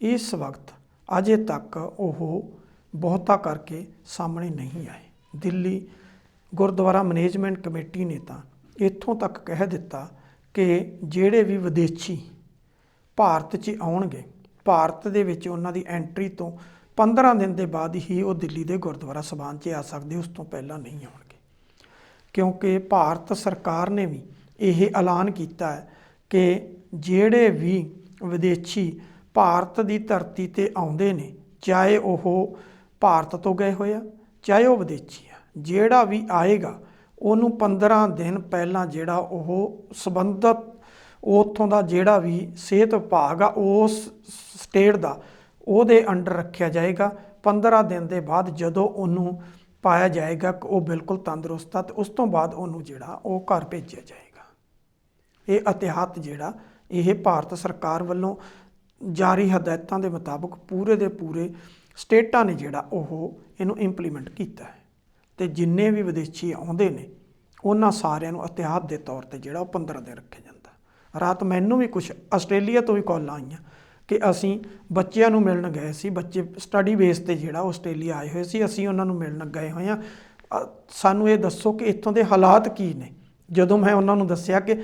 ਇਸ ਵਕਤ ਅਜੇ ਤੱਕ ਉਹ ਬਹੁਤਾ ਕਰਕੇ ਸਾਹਮਣੇ ਨਹੀਂ ਆਏ। ਦਿੱਲੀ ਗੁਰਦੁਆਰਾ ਮੈਨੇਜਮੈਂਟ ਕਮੇਟੀ ਨੇ ਤਾਂ ਇੱਥੋਂ ਤੱਕ ਕਹਿ ਦਿੱਤਾ ਕਿ ਜਿਹੜੇ ਵੀ ਵਿਦੇਸ਼ੀ ਭਾਰਤ 'ਚ ਆਉਣਗੇ, ਭਾਰਤ ਦੇ ਵਿੱਚ ਉਹਨਾਂ ਦੀ ਐਂਟਰੀ ਤੋਂ 15 ਦਿਨ ਦੇ ਬਾਅਦ ਹੀ ਉਹ ਦਿੱਲੀ ਦੇ ਗੁਰਦੁਆਰਾ ਸਾਹਿਬਾਨ 'ਚ ਆ ਸਕਦੇ, ਉਸ ਤੋਂ ਪਹਿਲਾਂ ਨਹੀਂ ਆਉਣਗੇ। ਕਿਉਂਕਿ ਭਾਰਤ ਸਰਕਾਰ ਨੇ ਵੀ ਇਹ ਐਲਾਨ ਕੀਤਾ ਹੈ ਕਿ ਜਿਹੜੇ ਵੀ ਵਿਦੇਸ਼ੀ ਭਾਰਤ ਦੀ ਧਰਤੀ 'ਤੇ ਆਉਂਦੇ ਨੇ, ਚਾਹੇ ਉਹ ਭਾਰਤ ਤੋਂ ਗਏ ਹੋਏ ਆ ਚਾਹੇ ਉਹ ਵਿਦੇਸ਼ੀ ਆ, ਜਿਹੜਾ ਵੀ ਆਏਗਾ ਉਹਨੂੰ 15 ਦਿਨ ਪਹਿਲਾਂ ਜਿਹੜਾ ਉਹ ਸੰਬੰਧਿਤ ਉੱਥੋਂ ਦਾ ਜਿਹੜਾ ਵੀ ਸਿਹਤ ਵਿਭਾਗ ਆ ਉਸ ਸਟੇਟ ਦਾ ਉਹਦੇ ਅੰਡਰ ਰੱਖਿਆ ਜਾਏਗਾ। 15 ਦਿਨ ਦੇ ਬਾਅਦ ਜਦੋਂ ਉਹਨੂੰ ਪਾਇਆ ਜਾਏਗਾ ਕਿ ਉਹ ਬਿਲਕੁਲ ਤੰਦਰੁਸਤ ਆ ਤੇ ਉਸ ਤੋਂ ਬਾਅਦ ਉਹਨੂੰ ਜਿਹੜਾ ਉਹ ਘਰ ਭੇਜਿਆ ਜਾਏਗਾ। ਇਹ ਅਹਿਤਿਆਤ ਜਿਹੜਾ ਇਹ ਭਾਰਤ ਸਰਕਾਰ ਵੱਲੋਂ ਜਾਰੀ ਹਦਾਇਤਾਂ ਦੇ ਮੁਤਾਬਕ ਪੂਰੇ ਦੇ ਪੂਰੇ ਸਟੇਟਾਂ ਨੇ ਜਿਹੜਾ ਉਹ ਇਹਨੂੰ ਇੰਪਲੀਮੈਂਟ ਕੀਤਾ ਹੈ ਤੇ ਜਿੰਨੇ ਵੀ ਵਿਦੇਸ਼ੀ ਆਉਂਦੇ ਨੇ ਉਹਨਾਂ ਸਾਰਿਆਂ ਨੂੰ ਅਹਿਤਿਆਤ ਦੇ ਤੌਰ ਤੇ ਜਿਹੜਾ ਉਹ 15 ਦਿਨ ਰੱਖਿਆ ਜਾਂਦਾ। ਰਾਤ ਮੈਨੂੰ ਵੀ ਕੁਝ ਆਸਟ੍ਰੇਲੀਆ ਤੋਂ ਵੀ ਕਾਲਾਂ ਆਈਆਂ ਕਿ ਅਸੀਂ ਬੱਚਿਆਂ ਨੂੰ ਮਿਲਣ ਗਏ ਸੀ, ਬੱਚੇ ਸਟੱਡੀ ਬੇਸ ਤੇ ਜਿਹੜਾ ਆਸਟ੍ਰੇਲੀਆ ਆਏ ਹੋਏ ਸੀ, ਅਸੀਂ ਉਹਨਾਂ ਨੂੰ ਮਿਲਣ ਗਏ ਹੋਏ ਹਾਂ, ਸਾਨੂੰ ਇਹ ਦੱਸੋ ਕਿ ਇੱਥੋਂ ਦੇ ਹਾਲਾਤ ਕੀ ਨੇ। ਜਦੋਂ ਮੈਂ ਉਹਨਾਂ ਨੂੰ ਦੱਸਿਆ ਕਿ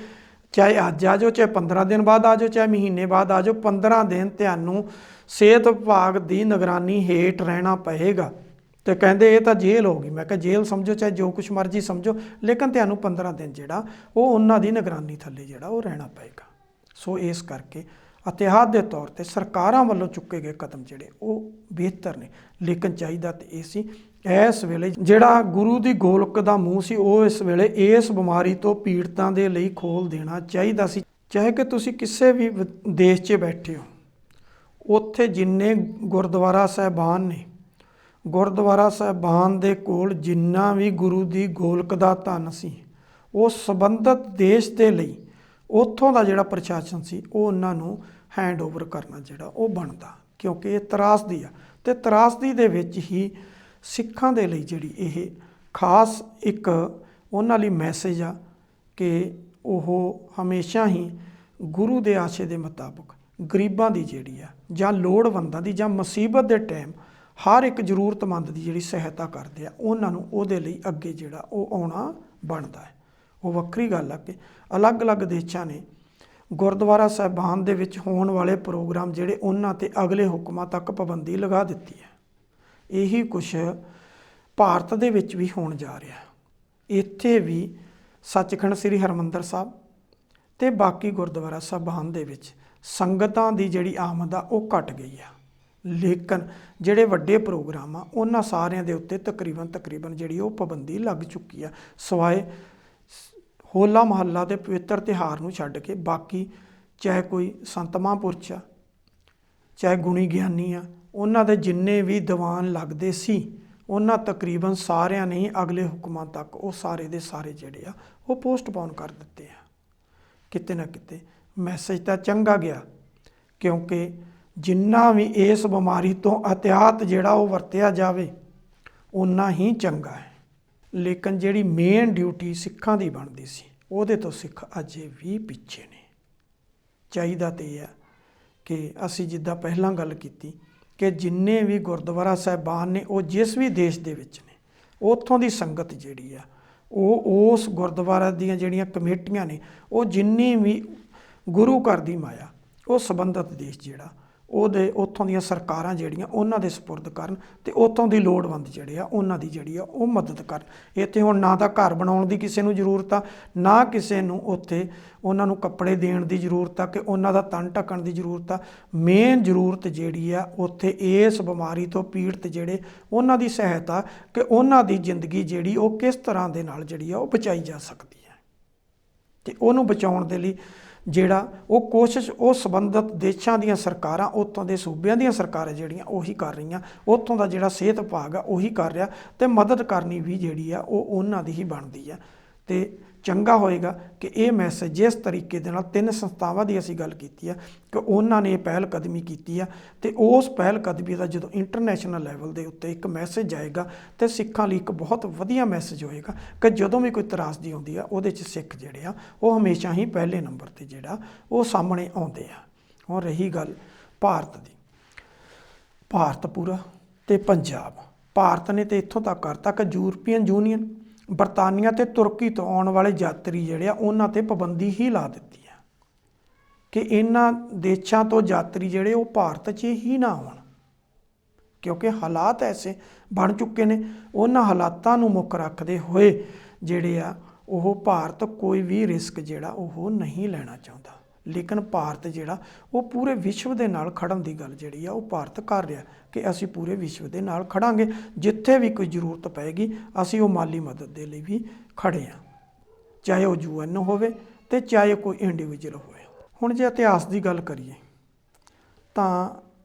ਚਾਹੇ ਅੱਜ ਆ ਜਾਓ, ਚਾਹੇ 15 ਦਿਨ ਬਾਅਦ ਆ ਜਾਓ, ਚਾਹੇ ਮਹੀਨੇ ਬਾਅਦ ਆ ਜਾਓ, 15 ਦਿਨ ਤੁਹਾਨੂੰ ਸਿਹਤ ਵਿਭਾਗ ਦੀ ਨਿਗਰਾਨੀ ਹੇਠ ਰਹਿਣਾ ਪਏਗਾ। ਤੇ ਕਹਿੰਦੇ ਇਹ ਤਾਂ ਜੇਲ੍ਹ ਹੋ ਗਈ। ਮੈਂ ਕਿਹਾ ਜੇਲ੍ਹ ਸਮਝੋ ਚਾਹੇ ਜੋ ਕੁਛ ਮਰਜ਼ੀ ਸਮਝੋ, ਲੇਕਿਨ ਤੁਹਾਨੂੰ 15 ਦਿਨ ਜਿਹੜਾ ਉਹ ਉਹਨਾਂ ਦੀ ਨਿਗਰਾਨੀ ਥੱਲੇ ਜਿਹੜਾ ਉਹ ਰਹਿਣਾ ਪਏਗਾ। ਸੋ ਇਸ ਕਰਕੇ ਅਹਿਤਿਆਤ ਦੇ ਤੌਰ ਤੇ ਸਰਕਾਰਾਂ ਵੱਲੋਂ ਚੁੱਕੇ ਗਏ ਕਦਮ ਜਿਹੜੇ ਉਹ ਬਿਹਤਰ ਨੇ, ਲੇਕਿਨ ਚਾਹੀਦਾ ਤੇ ਇਹ ਸੀ ਇਸ ਵੇਲੇ ਜਿਹੜਾ ਗੁਰੂ ਦੀ ਗੋਲਕ ਦਾ ਮੂੰਹ ਸੀ ਉਹ ਇਸ ਵੇਲੇ ਇਸ ਬਿਮਾਰੀ ਤੋਂ ਪੀੜਤਾਂ ਦੇ ਲਈ ਖੋਲ ਦੇਣਾ ਚਾਹੀਦਾ ਸੀ। ਚਾਹੇ ਕਿ ਤੁਸੀਂ ਕਿਸੇ ਵੀ ਦੇਸ਼ 'ਚ ਬੈਠੇ ਹੋ, ਉੱਥੇ ਜਿੰਨੇ ਗੁਰਦੁਆਰਾ ਸਾਹਿਬਾਨ ਨੇ, ਗੁਰਦੁਆਰਾ ਸਾਹਿਬਾਨ ਦੇ ਕੋਲ ਜਿੰਨਾ ਵੀ ਗੁਰੂ ਦੀ ਗੋਲਕ ਦਾ ਧਨ ਸੀ ਉਹ ਸੰਬੰਧਿਤ ਦੇਸ਼ ਦੇ ਲਈ ਉੱਥੋਂ ਦਾ ਜਿਹੜਾ ਪ੍ਰਸ਼ਾਸਨ ਸੀ ਉਹ ਉਹਨਾਂ ਨੂੰ ਹੈਂਡਓਵਰ ਕਰਨਾ ਜਿਹੜਾ ਉਹ ਬਣਦਾ, ਕਿਉਂਕਿ ਇਹ ਤਰਾਸਦੀ ਆ ਤੇ ਤਰਾਸਦੀ ਦੇ ਵਿੱਚ ਹੀ ਸਿੱਖਾਂ ਦੇ ਲਈ ਜਿਹੜੀ ਇਹ ਖਾਸ ਇੱਕ ਉਹਨਾਂ ਲਈ ਮੈਸੇਜ ਆ ਕਿ ਉਹ ਹਮੇਸ਼ਾ ਹੀ ਗੁਰੂ ਦੇ ਆਸ਼ੇ ਦੇ ਮੁਤਾਬਕ ਗਰੀਬਾਂ ਦੀ ਜਿਹੜੀ ਆ ਜਾਂ ਲੋੜਵੰਦਾਂ ਦੀ ਜਾਂ ਮੁਸੀਬਤ ਦੇ ਟਾਈਮ ਹਰ ਇੱਕ ਜ਼ਰੂਰਤਮੰਦ ਦੀ ਜਿਹੜੀ ਸਹਾਇਤਾ ਕਰਦੇ ਆ, ਉਹਨਾਂ ਨੂੰ ਉਹਦੇ ਲਈ ਅੱਗੇ ਜਿਹੜਾ ਉਹ ਆਉਣਾ ਬਣਦਾ ਹੈ। ਉਹ ਵੱਖਰੀ ਗੱਲ ਆ ਕਿ ਅਲੱਗ-ਅਲੱਗ ਦੇਸ਼ਾਂ ਨੇ ਗੁਰਦੁਆਰਾ ਸਾਹਿਬਾਨ ਦੇ ਵਿੱਚ ਹੋਣ ਵਾਲੇ ਪ੍ਰੋਗਰਾਮ ਜਿਹੜੇ ਉਹਨਾਂ 'ਤੇ ਅਗਲੇ ਹੁਕਮਾਂ ਤੱਕ ਪਾਬੰਦੀ ਲਗਾ ਦਿੱਤੀ ਹੈ। ਇਹੀ ਕੁਛ ਭਾਰਤ ਦੇ ਵਿੱਚ ਵੀ ਹੋਣ ਜਾ ਰਿਹਾ। ਇੱਥੇ ਵੀ ਸੱਚਖੰਡ ਸ੍ਰੀ ਹਰਿਮੰਦਰ ਸਾਹਿਬ ਤੇ ਬਾਕੀ ਗੁਰਦੁਆਰਾ ਸਾਹਿਬਾਨ ਦੇ ਵਿੱਚ ਸੰਗਤਾਂ ਦੀ ਜਿਹੜੀ ਆਮਦ ਆ ਉਹ ਘਟ ਗਈ ਆ, ਲੇਕਿਨ ਜਿਹੜੇ ਵੱਡੇ ਪ੍ਰੋਗਰਾਮ ਆ ਉਹਨਾਂ ਸਾਰਿਆਂ ਦੇ ਉੱਤੇ ਤਕਰੀਬਨ ਜਿਹੜੀ ਉਹ ਪਾਬੰਦੀ ਲੱਗ ਚੁੱਕੀ ਆ, ਸਿਵਾਏ ਹੋਲਾ ਮਹੱਲਾ ਦੇ ਪਵਿੱਤਰ ਤਿਉਹਾਰ ਨੂੰ ਛੱਡ ਕੇ। ਬਾਕੀ ਚਾਹੇ ਕੋਈ ਸੰਤ ਮਹਾਂਪੁਰਸ਼ ਆ, ਚਾਹੇ ਗੁਣੀ ਗਿਆਨੀ ਆ, ਉਹਨਾਂ ਦੇ ਜਿੰਨੇ ਵੀ ਦੀਵਾਨ ਲੱਗਦੇ ਸੀ ਉਹਨਾਂ ਤਕਰੀਬਨ ਸਾਰਿਆਂ ਨੇ ਅਗਲੇ ਹੁਕਮਾਂ ਤੱਕ ਉਹ ਸਾਰੇ ਦੇ ਸਾਰੇ ਜਿਹੜੇ ਆ ਉਹ ਪੋਸਟਪੋਨ ਕਰ ਦਿੱਤੇ ਆ। ਕਿਤੇ ਨਾ ਕਿਤੇ ਮੈਸੇਜ ਤਾਂ ਚੰਗਾ ਗਿਆ, ਕਿਉਂਕਿ ਜਿੰਨਾ ਵੀ ਇਸ ਬਿਮਾਰੀ ਤੋਂ ਅਹਿਤਿਆਤ ਜਿਹੜਾ ਉਹ ਵਰਤਿਆ ਜਾਵੇ ਓਨਾ ਹੀ ਚੰਗਾ ਹੈ। ਲੇਕਿਨ ਜਿਹੜੀ ਮੇਨ ਡਿਊਟੀ ਸਿੱਖਾਂ ਦੀ ਬਣਦੀ ਸੀ ਉਹਦੇ ਤੋਂ ਸਿੱਖ ਅਜੇ ਵੀ ਪਿੱਛੇ ਨੇ। ਚਾਹੀਦਾ ਤਾਂ ਇਹ ਹੈ ਕਿ ਅਸੀਂ ਜਿੱਦਾਂ ਪਹਿਲਾਂ ਗੱਲ ਕੀਤੀ ਕਿ ਜਿੰਨੇ ਵੀ ਗੁਰਦੁਆਰਾ ਸਾਹਿਬਾਨ ਨੇ ਉਹ ਜਿਸ ਵੀ ਦੇਸ਼ ਦੇ ਵਿੱਚ ਨੇ, ਉੱਥੋਂ ਦੀ ਸੰਗਤ ਜਿਹੜੀ ਆ ਉਹ ਉਸ ਗੁਰਦੁਆਰਾ ਦੀਆਂ ਜਿਹੜੀਆਂ ਕਮੇਟੀਆਂ ਨੇ ਉਹ ਜਿੰਨੀ ਵੀ ਗੁਰੂ ਘਰ ਦੀ ਮਾਇਆ ਉਹ ਸੰਬੰਧਿਤ ਦੇਸ਼ ਜਿਹੜਾ ਉਹਦੇ ਉੱਥੋਂ ਦੀਆਂ ਸਰਕਾਰਾਂ ਜਿਹੜੀਆਂ ਉਹਨਾਂ ਦੇ ਸਪੁਰਦ ਕਰਨ ਅਤੇ ਉੱਥੋਂ ਦੀ ਲੋੜਵੰਦ ਜਿਹੜੇ ਆ ਉਹਨਾਂ ਦੀ ਜਿਹੜੀ ਆ ਉਹ ਮਦਦ ਕਰਨ। ਇੱਥੇ ਹੁਣ ਨਾ ਤਾਂ ਘਰ ਬਣਾਉਣ ਦੀ ਕਿਸੇ ਨੂੰ ਜ਼ਰੂਰਤ ਆ, ਨਾ ਕਿਸੇ ਨੂੰ ਉੱਥੇ ਉਹਨਾਂ ਨੂੰ ਕੱਪੜੇ ਦੇਣ ਦੀ ਜ਼ਰੂਰਤ ਆ ਕਿ ਉਹਨਾਂ ਦਾ ਤਨ ਢੱਕਣ ਦੀ ਜ਼ਰੂਰਤ ਆ। ਮੇਨ ਜ਼ਰੂਰਤ ਜਿਹੜੀ ਆ ਉੱਥੇ ਇਸ ਬਿਮਾਰੀ ਤੋਂ ਪੀੜਤ ਜਿਹੜੇ ਉਹਨਾਂ ਦੀ ਸਹਾਇਤਾ ਕਿ ਉਹਨਾਂ ਦੀ ਜ਼ਿੰਦਗੀ ਜਿਹੜੀ ਉਹ ਕਿਸ ਤਰ੍ਹਾਂ ਦੇ ਨਾਲ ਜਿਹੜੀ ਆ ਉਹ ਬਚਾਈ ਜਾ ਸਕਦੀ ਹੈ। ਅਤੇ ਉਹਨੂੰ ਬਚਾਉਣ ਦੇ ਲਈ ਜਿਹੜਾ ਉਹ ਕੋਸ਼ਿਸ਼ ਉਹ ਸੰਬੰਧਿਤ ਦੇਸ਼ਾਂ ਦੀਆਂ ਸਰਕਾਰਾਂ, ਉੱਥੋਂ ਦੇ ਸੂਬਿਆਂ ਦੀਆਂ ਸਰਕਾਰਾਂ ਜਿਹੜੀਆਂ ਉਹੀ ਕਰ ਰਹੀਆਂ, ਉੱਥੋਂ ਦਾ ਜਿਹੜਾ ਸਿਹਤ ਵਿਭਾਗ ਆ ਉਹੀ ਕਰ ਰਿਹਾ, ਅਤੇ ਮਦਦ ਕਰਨੀ ਵੀ ਜਿਹੜੀ ਆ ਉਹ ਉਹਨਾਂ ਦੀ ਹੀ ਬਣਦੀ ਆ। ਅਤੇ ਚੰਗਾ ਹੋਏਗਾ ਕਿ ਇਹ ਮੈਸੇਜ ਜਿਸ ਤਰੀਕੇ ਦੇ ਨਾਲ 3 ਸੰਸਥਾਵਾਂ ਦੀ ਅਸੀਂ ਗੱਲ ਕੀਤੀ ਆ ਕਿ ਉਹਨਾਂ ਨੇ ਇਹ ਪਹਿਲ ਕਦਮੀ ਕੀਤੀ ਆ, ਅਤੇ ਉਸ ਪਹਿਲ ਕਦਮੀ ਦਾ ਜਦੋਂ ਇੰਟਰਨੈਸ਼ਨਲ ਲੈਵਲ ਦੇ ਉੱਤੇ ਇੱਕ ਮੈਸੇਜ ਜਾਏਗਾ ਤਾਂ ਸਿੱਖਾਂ ਲਈ ਇੱਕ ਬਹੁਤ ਵਧੀਆ ਮੈਸੇਜ ਹੋਏਗਾ ਕਿ ਜਦੋਂ ਵੀ ਕੋਈ ਤਰਾਸਦੀ ਆਉਂਦੀ ਆ ਉਹਦੇ 'ਚ ਸਿੱਖ ਜਿਹੜੇ ਆ ਉਹ ਹਮੇਸ਼ਾ ਹੀ ਪਹਿਲੇ ਨੰਬਰ 'ਤੇ ਜਿਹੜਾ ਉਹ ਸਾਹਮਣੇ ਆਉਂਦੇ ਆ। ਹੁਣ ਰਹੀ ਗੱਲ ਭਾਰਤ ਦੀ, ਭਾਰਤ ਪੂਰਾ ਅਤੇ ਪੰਜਾਬ। ਭਾਰਤ ਨੇ ਤਾਂ ਇੱਥੋਂ ਤੱਕ ਕਰਤਾ ਕਿ ਯੂਰਪੀਅਨ ਯੂਨੀਅਨ, ਬਰਤਾਨੀਆ ਅਤੇ ਤੁਰਕੀ ਤੋਂ ਆਉਣ ਵਾਲੇ ਯਾਤਰੀ ਜਿਹੜੇ ਆ ਉਹਨਾਂ 'ਤੇ ਪਾਬੰਦੀ ਹੀ ਲਾ ਦਿੱਤੀ ਆ ਕਿ ਇਹਨਾਂ ਦੇਸ਼ਾਂ ਤੋਂ ਯਾਤਰੀ ਜਿਹੜੇ ਉਹ ਭਾਰਤ 'ਚ ਹੀ ਨਾ ਆਉਣ, ਕਿਉਂਕਿ ਹਾਲਾਤ ਐਸੇ ਬਣ ਚੁੱਕੇ ਨੇ। ਉਹਨਾਂ ਹਾਲਾਤਾਂ ਨੂੰ ਮੁੱਖ ਰੱਖਦੇ ਹੋਏ ਜਿਹੜੇ ਆ ਉਹ ਭਾਰਤ ਕੋਈ ਵੀ ਰਿਸਕ ਜਿਹੜਾ ਉਹ ਨਹੀਂ ਲੈਣਾ ਚਾਹੁੰਦਾ। ਲੇਕਿਨ ਭਾਰਤ ਜਿਹੜਾ ਉਹ ਪੂਰੇ ਵਿਸ਼ਵ ਦੇ ਨਾਲ ਖੜਨ ਦੀ ਗੱਲ ਜਿਹੜੀ ਆ ਉਹ ਭਾਰਤ ਕਰ ਰਿਹਾ ਕਿ ਅਸੀਂ ਪੂਰੇ ਵਿਸ਼ਵ ਦੇ ਨਾਲ ਖੜਾਂਗੇ, ਜਿੱਥੇ ਵੀ ਕੋਈ ਜ਼ਰੂਰਤ ਪਏਗੀ ਅਸੀਂ ਉਹ ਮਾਲੀ ਮਦਦ ਦੇ ਲਈ ਵੀ ਖੜੇ ਹਾਂ, ਚਾਹੇ ਉਹ UN ਹੋਵੇ ਅਤੇ ਚਾਹੇ ਕੋਈ ਇੰਡੀਵਿਜੂਅਲ ਹੋਵੇ। ਹੁਣ ਜੇ ਇਤਿਹਾਸ ਦੀ ਗੱਲ ਕਰੀਏ ਤਾਂ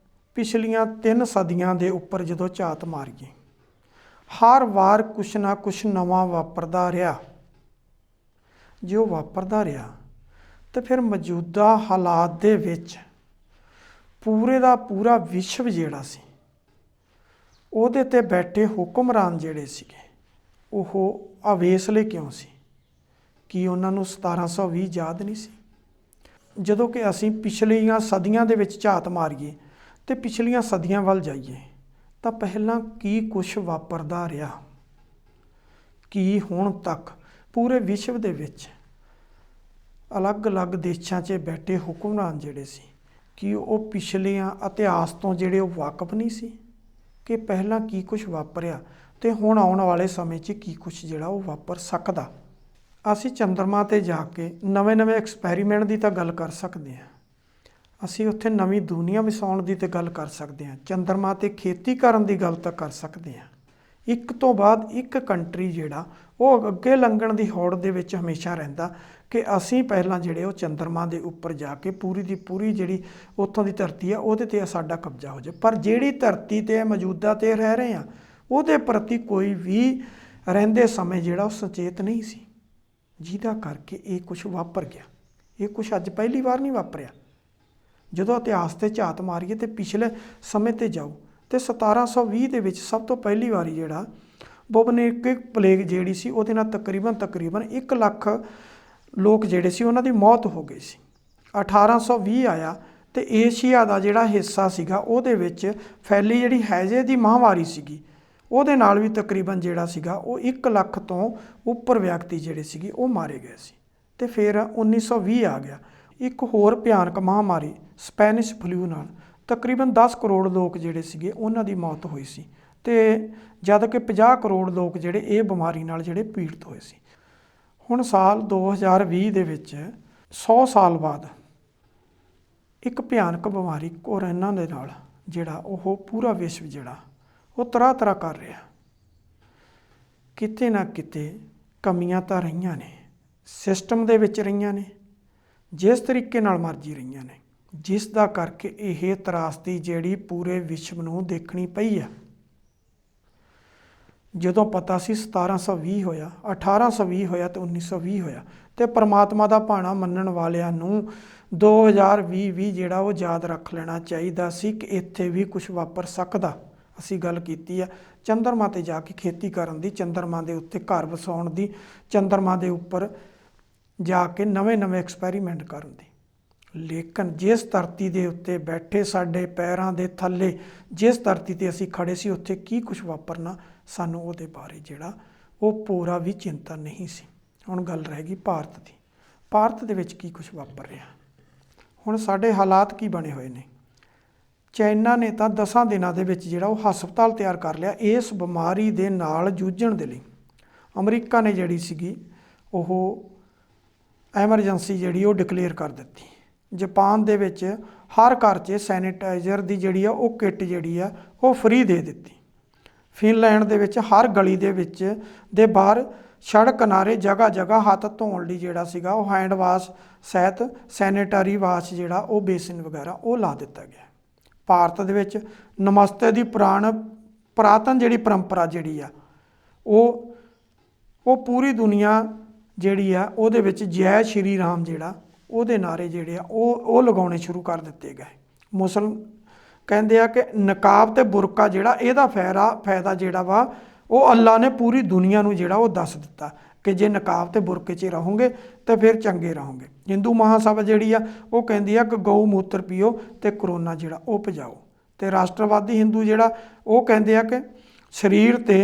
ਪਿਛਲੀਆਂ 3 ਸਦੀਆਂ ਦੇ ਉੱਪਰ ਜਦੋਂ ਝਾਤ ਮਾਰੀਏ, ਹਰ ਵਾਰ ਕੁਛ ਨਾ ਕੁਛ ਨਵਾਂ ਵਾਪਰਦਾ ਰਿਹਾ। ਜੇ ਉਹ ਵਾਪਰਦਾ ਰਿਹਾ ਅਤੇ ਫਿਰ ਮੌਜੂਦਾ ਹਾਲਾਤ ਦੇ ਵਿੱਚ ਪੂਰੇ ਦਾ ਪੂਰਾ ਵਿਸ਼ਵ ਜਿਹੜਾ ਸੀ ਉਹਦੇ 'ਤੇ ਬੈਠੇ ਹੁਕਮਰਾਨ ਜਿਹੜੇ ਸੀਗੇ ਉਹ ਅਵੇਸਲੇ ਕਿਉਂ ਸੀ? ਕੀ ਉਹਨਾਂ ਨੂੰ 1720 ਯਾਦ ਨਹੀਂ ਸੀ? ਜਦੋਂ ਕਿ ਅਸੀਂ ਪਿਛਲੀਆਂ ਸਦੀਆਂ ਦੇ ਵਿੱਚ ਝਾਤ ਮਾਰੀਏ ਅਤੇ ਪਿਛਲੀਆਂ ਸਦੀਆਂ ਵੱਲ ਜਾਈਏ ਤਾਂ ਪਹਿਲਾਂ ਕੀ ਕੁਛ ਵਾਪਰਦਾ ਰਿਹਾ, ਕੀ ਹੁਣ ਤੱਕ ਪੂਰੇ ਵਿਸ਼ਵ ਦੇ ਵਿੱਚ ਅਲੱਗ-ਅਲੱਗ ਦੇਸ਼ਾਂ 'ਚ ਬੈਠੇ ਹੁਕਮਰਾਨ ਜਿਹੜੇ ਸੀ ਕਿ ਉਹ ਪਿਛਲੀਆਂ ਇਤਿਹਾਸ ਤੋਂ ਜਿਹੜੇ ਉਹ ਵਾਕਫ ਨਹੀਂ ਸੀ ਕਿ ਪਹਿਲਾਂ ਕੀ ਕੁਛ ਵਾਪਰਿਆ ਅਤੇ ਹੁਣ ਆਉਣ ਵਾਲੇ ਸਮੇਂ 'ਚ ਕੀ ਕੁਛ ਜਿਹੜਾ ਉਹ ਵਾਪਰ ਸਕਦਾ। ਅਸੀਂ ਚੰਦਰਮਾ 'ਤੇ ਜਾ ਕੇ ਨਵੇਂ-ਨਵੇਂ ਐਕਸਪੈਰੀਮੈਂਟ ਦੀ ਤਾਂ ਗੱਲ ਕਰ ਸਕਦੇ ਹਾਂ, ਅਸੀਂ ਉੱਥੇ ਨਵੀਂ ਦੁਨੀਆ ਵਸਾਉਣ ਦੀ ਤਾਂ ਗੱਲ ਕਰ ਸਕਦੇ ਹਾਂ, ਚੰਦਰਮਾ 'ਤੇ ਖੇਤੀ ਕਰਨ ਦੀ ਗੱਲ ਤਾਂ ਕਰ ਸਕਦੇ ਹਾਂ। ਇੱਕ ਤੋਂ ਬਾਅਦ ਇੱਕ ਕੰਟਰੀ ਜਿਹੜਾ ਉਹ ਅੱਗੇ ਲੰਘਣ ਦੀ ਹੋੜ ਦੇ ਵਿੱਚ ਹਮੇਸ਼ਾ ਰਹਿੰਦਾ ਕਿ ਅਸੀਂ ਪਹਿਲਾਂ ਜਿਹੜੇ ਉਹ ਚੰਦਰਮਾ ਦੇ ਉੱਪਰ ਜਾ ਕੇ ਪੂਰੀ ਦੀ ਪੂਰੀ ਜਿਹੜੀ ਉੱਥੋਂ ਦੀ ਧਰਤੀ ਆ ਉਹਦੇ 'ਤੇ ਸਾਡਾ ਕਬਜ਼ਾ ਹੋ ਜਾਏ। ਪਰ ਜਿਹੜੀ ਧਰਤੀ 'ਤੇ ਮੌਜੂਦਾ 'ਤੇ ਰਹਿ ਰਹੇ ਹਾਂ ਉਹਦੇ ਪ੍ਰਤੀ ਕੋਈ ਵੀ ਰਹਿੰਦੇ ਸਮੇਂ ਜਿਹੜਾ ਉਹ ਸੁਚੇਤ ਨਹੀਂ ਸੀ, ਜਿਹਦਾ ਕਰਕੇ ਇਹ ਕੁਛ ਵਾਪਰ ਗਿਆ। ਇਹ ਕੁਛ ਅੱਜ ਪਹਿਲੀ ਵਾਰ ਨਹੀਂ ਵਾਪਰਿਆ। ਜਦੋਂ ਇਤਿਹਾਸ 'ਤੇ ਝਾਤ ਮਾਰੀਏ ਅਤੇ ਪਿਛਲੇ ਸਮੇਂ 'ਤੇ ਜਾਓ ਅਤੇ 1720 ਦੇ ਵਿੱਚ ਸਭ ਤੋਂ ਪਹਿਲੀ ਵਾਰੀ ਜਿਹੜਾ ਬੁਬਨੈਕਿਕ ਪਲੇਗ ਜਿਹੜੀ ਸੀ ਉਹਦੇ ਨਾਲ ਤਕਰੀਬਨ 1 ਲੱਖ ਲੋਕ ਜਿਹੜੇ ਸੀ ਉਹਨਾਂ ਦੀ ਮੌਤ ਹੋ ਗਈ ਸੀ। 1820 ਆਇਆ ਅਤੇ ਏਸ਼ੀਆ ਦਾ ਜਿਹੜਾ ਹਿੱਸਾ ਸੀਗਾ ਉਹਦੇ ਵਿੱਚ ਫੈਲੀ ਜਿਹੜੀ ਹੈਜੇ ਦੀ ਮਹਾਂਮਾਰੀ ਸੀਗੀ, ਉਹਦੇ ਨਾਲ ਵੀ ਤਕਰੀਬਨ ਜਿਹੜਾ ਸੀਗਾ ਉਹ 1 ਲੱਖ ਤੋਂ ਉੱਪਰ ਵਿਅਕਤੀ ਜਿਹੜੇ ਸੀਗੇ ਉਹ ਮਾਰੇ ਗਏ ਸੀ। ਅਤੇ ਫਿਰ 1920 ਆ ਗਿਆ। ਇੱਕ ਹੋਰ ਭਿਆਨਕ ਮਹਾਮਾਰੀ ਸਪੈਨਿਸ਼ ਫਲੂ ਨਾਲ ਤਕਰੀਬਨ 10 ਕਰੋੜ ਲੋਕ ਜਿਹੜੇ ਸੀਗੇ ਉਹਨਾਂ ਦੀ ਮੌਤ ਹੋਈ ਸੀ, ਤੇ ਜਦ ਕਿ 50 ਕਰੋੜ ਲੋਕ ਜਿਹੜੇ ਇਹ ਬਿਮਾਰੀ ਨਾਲ ਜਿਹੜੇ ਪੀੜਤ ਹੋਏ ਸੀ। ਹੁਣ ਸਾਲ 2020 ਦੇ ਵਿੱਚ 100 ਸਾਲ ਬਾਅਦ ਇੱਕ ਭਿਆਨਕ ਬਿਮਾਰੀ ਕੋਰੋਨਾ ਦੇ ਨਾਲ ਜਿਹੜਾ ਉਹ ਪੂਰਾ ਵਿਸ਼ਵ ਜਿਹੜਾ ਉਹ ਤਰਾਹ ਕਰ ਰਿਹਾ। ਕਿਤੇ ਨਾ ਕਿਤੇ ਕਮੀਆਂ ਤਾਂ ਰਹੀਆਂ ਨੇ, ਸਿਸਟਮ ਦੇ ਵਿੱਚ ਰਹੀਆਂ ਨੇ, ਜਿਸ ਤਰੀਕੇ ਨਾਲ ਮਰਜ਼ੀ ਰਹੀਆਂ ਨੇ, ਜਿਸ ਦਾ ਕਰਕੇ ਇਹ ਤਰਾਸਦੀ ਜਿਹੜੀ ਪੂਰੇ ਵਿਸ਼ਵ ਨੂੰ ਦੇਖਣੀ ਪਈ ਆ। ਜਦੋਂ ਪਤਾ ਸੀ 1720 ਹੋਇਆ, 1820 ਹੋਇਆ ਤੇ 1920 ਹੋਇਆ, ਤੇ ਪਰਮਾਤਮਾ ਦਾ ਭਾਣਾ ਮੰਨਣ ਵਾਲਿਆਂ ਨੂੰ 2020 ਵੀ ਜਿਹੜਾ ਉਹ ਯਾਦ ਰੱਖ ਲੈਣਾ ਚਾਹੀਦਾ ਸੀ ਕਿ ਇੱਥੇ ਵੀ ਕੁਝ ਵਾਪਰ ਸਕਦਾ। ਅਸੀਂ ਗੱਲ ਕੀਤੀ ਆ ਚੰਦਰਮਾ 'ਤੇ ਜਾ ਕੇ ਖੇਤੀ ਕਰਨ ਦੀ, ਚੰਦਰਮਾ ਦੇ ਉੱਤੇ ਘਰ ਵਸਾਉਣ ਦੀ, ਚੰਦਰਮਾ ਦੇ ਉੱਪਰ ਜਾ ਕੇ ਨਵੇਂ ਐਕਸਪੈਰੀਮੈਂਟ ਕਰਨ ਦੀ। ਲੇਕਿਨ ਜਿਸ ਧਰਤੀ ਦੇ ਉੱਤੇ ਬੈਠੇ, ਸਾਡੇ ਪੈਰਾਂ ਦੇ ਥੱਲੇ ਜਿਸ ਧਰਤੀ 'ਤੇ ਅਸੀਂ ਖੜੇ ਸੀ, ਉੱਥੇ ਕੀ ਕੁਝ ਵਾਪਰਨਾ ਸਾਨੂੰ ਉਹਦੇ ਬਾਰੇ ਜਿਹੜਾ ਉਹ ਪੂਰਾ ਵੀ ਚਿੰਤਾ ਨਹੀਂ ਸੀ। ਹੁਣ ਗੱਲ ਰਹਿ ਗਈ ਭਾਰਤ ਦੀ। ਭਾਰਤ ਦੇ ਵਿੱਚ ਕੀ ਕੁਝ ਵਾਪਰ ਰਿਹਾ। ਹੁਣ ਸਾਡੇ ਹਾਲਾਤ ਕੀ ਬਣੇ ਹੋਏ ਨੇ। ਚਾਈਨਾ ਨੇ ਤਾਂ 10 ਦਿਨਾਂ ਦੇ ਵਿੱਚ ਜਿਹੜਾ ਉਹ ਹਸਪਤਾਲ ਤਿਆਰ ਕਰ ਲਿਆ ਇਸ ਬਿਮਾਰੀ ਦੇ ਨਾਲ ਜੂਝਣ ਦੇ ਲਈ। ਅਮਰੀਕਾ ਨੇ ਜਿਹੜੀ ਸੀਗੀ ਉਹ ਐਮਰਜੈਂਸੀ ਜਿਹੜੀ ਉਹ ਡਿਕਲੇਅਰ ਕਰ ਦਿੱਤੀ। ਜਾਪਾਨ ਦੇ ਵਿੱਚ ਹਰ ਘਰ 'ਚ ਸੈਨੀਟਾਈਜ਼ਰ ਦੀ ਜਿਹੜੀ ਆ ਉਹ ਕਿੱਟ ਜਿਹੜੀ ਆ ਉਹ ਫ੍ਰੀ ਦੇ ਦਿੱਤੀ। ਫਿਨਲੈਂਡ ਦੇ ਵਿੱਚ ਹਰ ਗਲੀ ਦੇ ਵਿੱਚ ਦੇ ਬਾਹਰ ਸੜਕ ਕਿਨਾਰੇ ਜਗ੍ਹਾ ਹੱਥ ਧੋਣ ਲਈ ਜਿਹੜਾ ਸੀਗਾ ਉਹ ਹੈਂਡ ਵਾਸ਼ ਸਹਿਤ ਸੈਨੀਟਰੀ ਵਾਸ਼ ਜਿਹੜਾ ਉਹ ਬੇਸਿਨ ਵਗੈਰਾ ਉਹ ਲਾ ਦਿੱਤਾ ਗਿਆ। ਭਾਰਤ ਦੇ ਵਿੱਚ ਨਮਸਤੇ ਦੀ ਪੁਰਾਤਨ ਜਿਹੜੀ ਪਰੰਪਰਾ ਜਿਹੜੀ ਆ ਉਹ ਪੂਰੀ ਦੁਨੀਆ ਜਿਹੜੀ ਆ ਉਹਦੇ ਵਿੱਚ ਜੈ ਸ਼੍ਰੀ ਰਾਮ ਜਿਹੜਾ ਉਹਦੇ ਨਾਰੇ ਜਿਹੜੇ ਆ ਉਹ ਲਗਾਉਣੇ ਸ਼ੁਰੂ ਕਰ ਦਿੱਤੇ ਗਏ। ਮੁਸਲਮ ਕਹਿੰਦੇ ਆ ਕਿ ਨਕਾਬ ਤੇ ਬੁਰਕਾ ਜਿਹੜਾ ਇਹਦਾ ਫਾਇਦਾ ਜਿਹੜਾ ਵਾ ਉਹ ਅੱਲਾ ਨੇ ਪੂਰੀ ਦੁਨੀਆ ਨੂੰ ਜਿਹੜਾ ਉਹ ਦੱਸ ਦਿੱਤਾ ਕਿ ਜੇ ਨਕਾਬ ਤੇ ਬੁਰਕੇ 'ਚ ਰਹੋਗੇ ਤਾਂ ਫਿਰ ਚੰਗੇ ਰਹੋਗੇ। ਹਿੰਦੂ ਮਹਾਸਭਾ ਜਿਹੜੀ ਆ ਉਹ ਕਹਿੰਦੀ ਆ ਕਿ ਗਊ ਮੂਤਰ ਪੀਓ ਤੇ ਕਰੋਨਾ ਜਿਹੜਾ ਉਹ ਭਜਾਓ। ਤੇ ਰਾਸ਼ਟਰਵਾਦੀ ਹਿੰਦੂ ਜਿਹੜਾ ਉਹ ਕਹਿੰਦੇ ਆ ਕਿ ਸਰੀਰ ਤੇ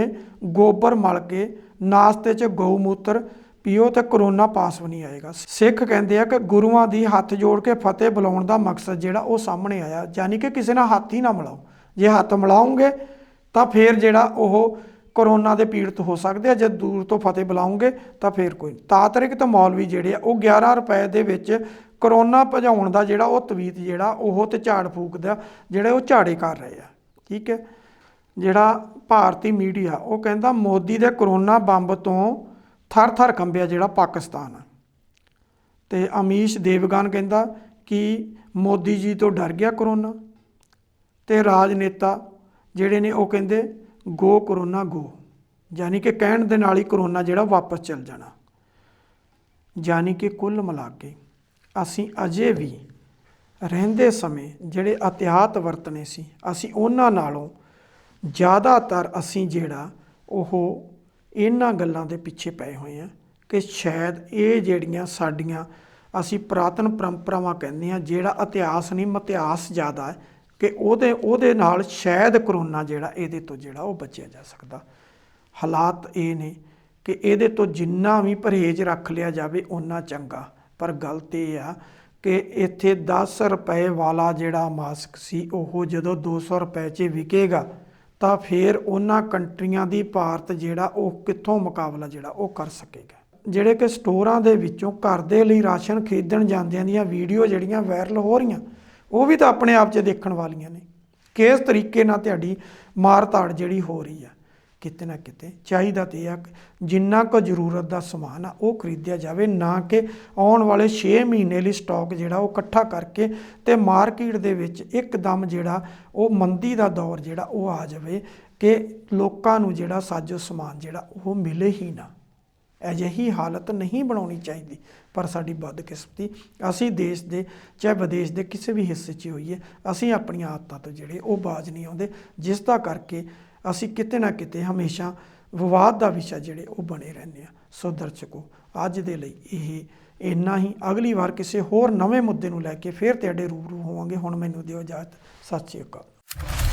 ਗੋਬਰ ਮਲ ਕੇ ਨਾਸ਼ਤੇ 'ਚ ਗਊ ਮੂਤਰ ਪੀਓ ਤੇ ਕਰੋਨਾ ਪਾਸ ਵੀ ਨਹੀਂ ਆਏਗਾ। ਸਿੱਖ ਕਹਿੰਦੇ ਆ ਕਿ ਗੁਰੂਆਂ ਦੀ ਹੱਥ ਜੋੜ ਕੇ ਫਤਿਹ ਬੁਲਾਉਣ ਦਾ ਮਕਸਦ ਜਿਹੜਾ ਉਹ ਸਾਹਮਣੇ ਆਇਆ, ਯਾਨੀ ਕਿ ਕਿਸੇ ਨਾਲ ਹੱਥ ਹੀ ਨਾ ਮਿਲਾਓ। ਜੇ ਹੱਥ ਮਿਲਾਓਗੇ ਤਾਂ ਫਿਰ ਜਿਹੜਾ ਉਹ ਕਰੋਨਾ ਦੇ ਪੀੜਤ ਹੋ ਸਕਦੇ ਆ, ਜੇ ਦੂਰ ਤੋਂ ਫਤਿਹ ਬੁਲਾਓਗੇ ਤਾਂ ਫਿਰ ਕੋਈ। ਤਾਂਤਰਿਕ ਤੇ ਮੌਲਵੀ ਜਿਹੜੇ ਆ ਉਹ 11 ਰੁਪਏ ਦੇ ਵਿੱਚ ਕਰੋਨਾ ਭਜਾਉਣ ਦਾ ਜਿਹੜਾ ਉਹ ਤਵੀਤ ਜਿਹੜਾ ਉਹ ਤੇ ਝਾੜ ਫੂਕਦਾ ਜਿਹੜੇ ਉਹ ਝਾੜੇ ਕਰ ਰਹੇ ਆ। ਠੀਕ ਹੈ। ਜਿਹੜਾ ਭਾਰਤੀ ਮੀਡੀਆ ਉਹ ਕਹਿੰਦਾ ਮੋਦੀ ਦੇ ਕਰੋਨਾ ਬੰਬ ਤੋਂ ਥਰ ਕੰਬਿਆ ਜਿਹੜਾ ਪਾਕਿਸਤਾਨ। ਤੇ ਅਮੀਸ਼ ਦੇਵਗਨ ਕਹਿੰਦਾ ਕਿ ਮੋਦੀ ਜੀ ਤੋਂ ਡਰ ਗਿਆ ਕਰੋਨਾ। ਤੇ ਰਾਜਨੇਤਾ ਜਿਹੜੇ ਨੇ ਉਹ ਕਹਿੰਦੇ ਗੋ ਕਰੋਨਾ ਗੋ, ਯਾਨੀ ਕਿ ਕਹਿਣ ਦੇ ਨਾਲ ਹੀ ਕਰੋਨਾ ਜਿਹੜਾ ਵਾਪਸ ਚੱਲ ਜਾਣਾ। ਯਾਨੀ ਕਿ ਕੁੱਲ ਮਿਲਾ ਕੇ ਅਸੀਂ ਅਜੇ ਵੀ ਰਹਿੰਦੇ ਸਮੇਂ ਜਿਹੜੇ ਅਤਿਆਤ ਵਰਤਨੇ ਸੀ ਅਸੀਂ ਉਹਨਾਂ ਨਾਲੋਂ ਜ਼ਿਆਦਾਤਰ ਅਸੀਂ ਜਿਹੜਾ ਉਹ ਇਹਨਾਂ ਗੱਲਾਂ ਦੇ ਪਿੱਛੇ ਪਏ ਹੋਏ ਹਾਂ ਕਿ ਸ਼ਾਇਦ ਇਹ ਜਿਹੜੀਆਂ ਸਾਡੀਆਂ ਅਸੀਂ ਪੁਰਾਤਨ ਪਰੰਪਰਾਵਾਂ ਕਹਿੰਦੇ ਹਾਂ, ਜਿਹੜਾ ਇਤਿਹਾਸ ਨਹੀਂ ਮਿਥਿਹਾਸ ਜ਼ਿਆਦਾ ਹੈ ਕਿ ਉਹਦੇ ਨਾਲ ਸ਼ਾਇਦ ਕਰੋਨਾ ਜਿਹੜਾ ਇਹਦੇ ਤੋਂ ਜਿਹੜਾ ਉਹ ਬਚਿਆ ਜਾ ਸਕਦਾ। ਹਾਲਾਤ ਇਹ ਨੇ ਕਿ ਇਹਦੇ ਤੋਂ ਜਿੰਨਾ ਵੀ ਪਰਹੇਜ਼ ਰੱਖ ਲਿਆ ਜਾਵੇ ਓਨਾ ਚੰਗਾ। ਪਰ ਗਲਤ ਇਹ ਆ ਕਿ ਇੱਥੇ 10 ਰੁਪਏ ਵਾਲਾ ਜਿਹੜਾ ਮਾਸਕ ਸੀ ਉਹ ਜਦੋਂ 200 ਰੁਪਏ 'ਚ ਵਿਕੇਗਾ ਤਾਂ ਫਿਰ ਉਹਨਾਂ ਕੰਟਰੀਆਂ ਦੀ ਭਾਰਤ ਜਿਹੜਾ ਉਹ ਕਿੱਥੋਂ ਮੁਕਾਬਲਾ ਜਿਹੜਾ ਉਹ ਕਰ ਸਕੇਗਾ। ਜਿਹੜੇ ਕਿ ਸਟੋਰਾਂ ਦੇ ਵਿੱਚੋਂ ਘਰ ਦੇ ਲਈ ਰਾਸ਼ਨ ਖਰੀਦਣ ਜਾਂਦਿਆਂ ਦੀਆਂ ਵੀਡੀਓ ਜਿਹੜੀਆਂ ਵਾਇਰਲ ਹੋ ਰਹੀਆਂ ਉਹ ਵੀ ਤਾਂ ਆਪਣੇ ਆਪ 'ਚ ਦੇਖਣ ਵਾਲੀਆਂ ਨੇ। ਕਿਸ ਤਰੀਕੇ ਨਾਲ ਤੁਹਾਡੀ ਮਾਰ ਧਾੜ ਜਿਹੜੀ ਹੋ ਰਹੀ ਆ। ਕਿਤੇ ਨਾ ਕਿਤੇ ਚਾਹੀਦਾ ਤੇ ਆ ਜਿੰਨਾ ਕੁ ਜ਼ਰੂਰਤ ਦਾ ਸਮਾਨ ਆ ਉਹ ਖਰੀਦਿਆ ਜਾਵੇ, ਨਾ ਕਿ ਆਉਣ ਵਾਲੇ 6 ਮਹੀਨੇ ਲਈ ਸਟਾਕ ਜਿਹੜਾ ਉਹ ਇਕੱਠਾ ਕਰਕੇ ਤੇ ਮਾਰਕੀਟ ਦੇ ਵਿੱਚ ਇੱਕਦਮ ਜਿਹੜਾ ਉਹ ਮੰਦੀ ਦਾ ਦੌਰ ਜਿਹੜਾ ਉਹ ਆ ਜਾਵੇ ਕਿ ਲੋਕਾਂ ਨੂੰ ਜਿਹੜਾ ਸਾਜੋ ਸਮਾਨ ਜਿਹੜਾ ਉਹ ਮਿਲੇ ਹੀ ਨਾ। ਅਜਿਹੀ ਹਾਲਤ ਨਹੀਂ ਬਣਾਉਣੀ ਚਾਹੀਦੀ। ਪਰ ਸਾਡੀ ਬਦਕਿਸਮਤੀ ਅਸੀਂ ਦੇਸ਼ ਦੇ ਚਾਹੇ ਵਿਦੇਸ਼ ਦੇ ਕਿਸੇ ਵੀ ਹਿੱਸੇ 'ਚ ਹੋਈਏ ਅਸੀਂ ਆਪਣੀਆਂ ਆਦਤਾਂ ਤੋਂ ਜਿਹੜੇ ਉਹ ਬਾਜ਼ ਨਹੀਂ ਆਉਂਦੇ, ਜਿਸ ਦਾ ਕਰਕੇ ਅਸੀਂ ਕਿਤੇ ਨਾ ਕਿਤੇ ਹਮੇਸ਼ਾ ਵਿਵਾਦ ਦਾ ਵਿਸ਼ਾ ਜਿਹੜੇ ਉਹ ਬਣੇ ਰਹਿੰਦੇ ਆ। ਸੋ ਦਰਸ਼ਕੋ ਅੱਜ ਦੇ ਲਈ ਇਹ ਇੰਨਾ ਹੀ। ਅਗਲੀ ਵਾਰ ਕਿਸੇ ਹੋਰ ਨਵੇਂ ਮੁੱਦੇ ਨੂੰ ਲੈ ਕੇ ਫਿਰ ਤੁਹਾਡੇ ਰੂਬਰੂ ਹੋਵਾਂਗੇ। ਹੁਣ ਮੈਨੂੰ ਦਿਓ ਇਜਾਜ਼ਤ। ਸਤਿ ਸ਼੍ਰੀ ਅਕਾਲ।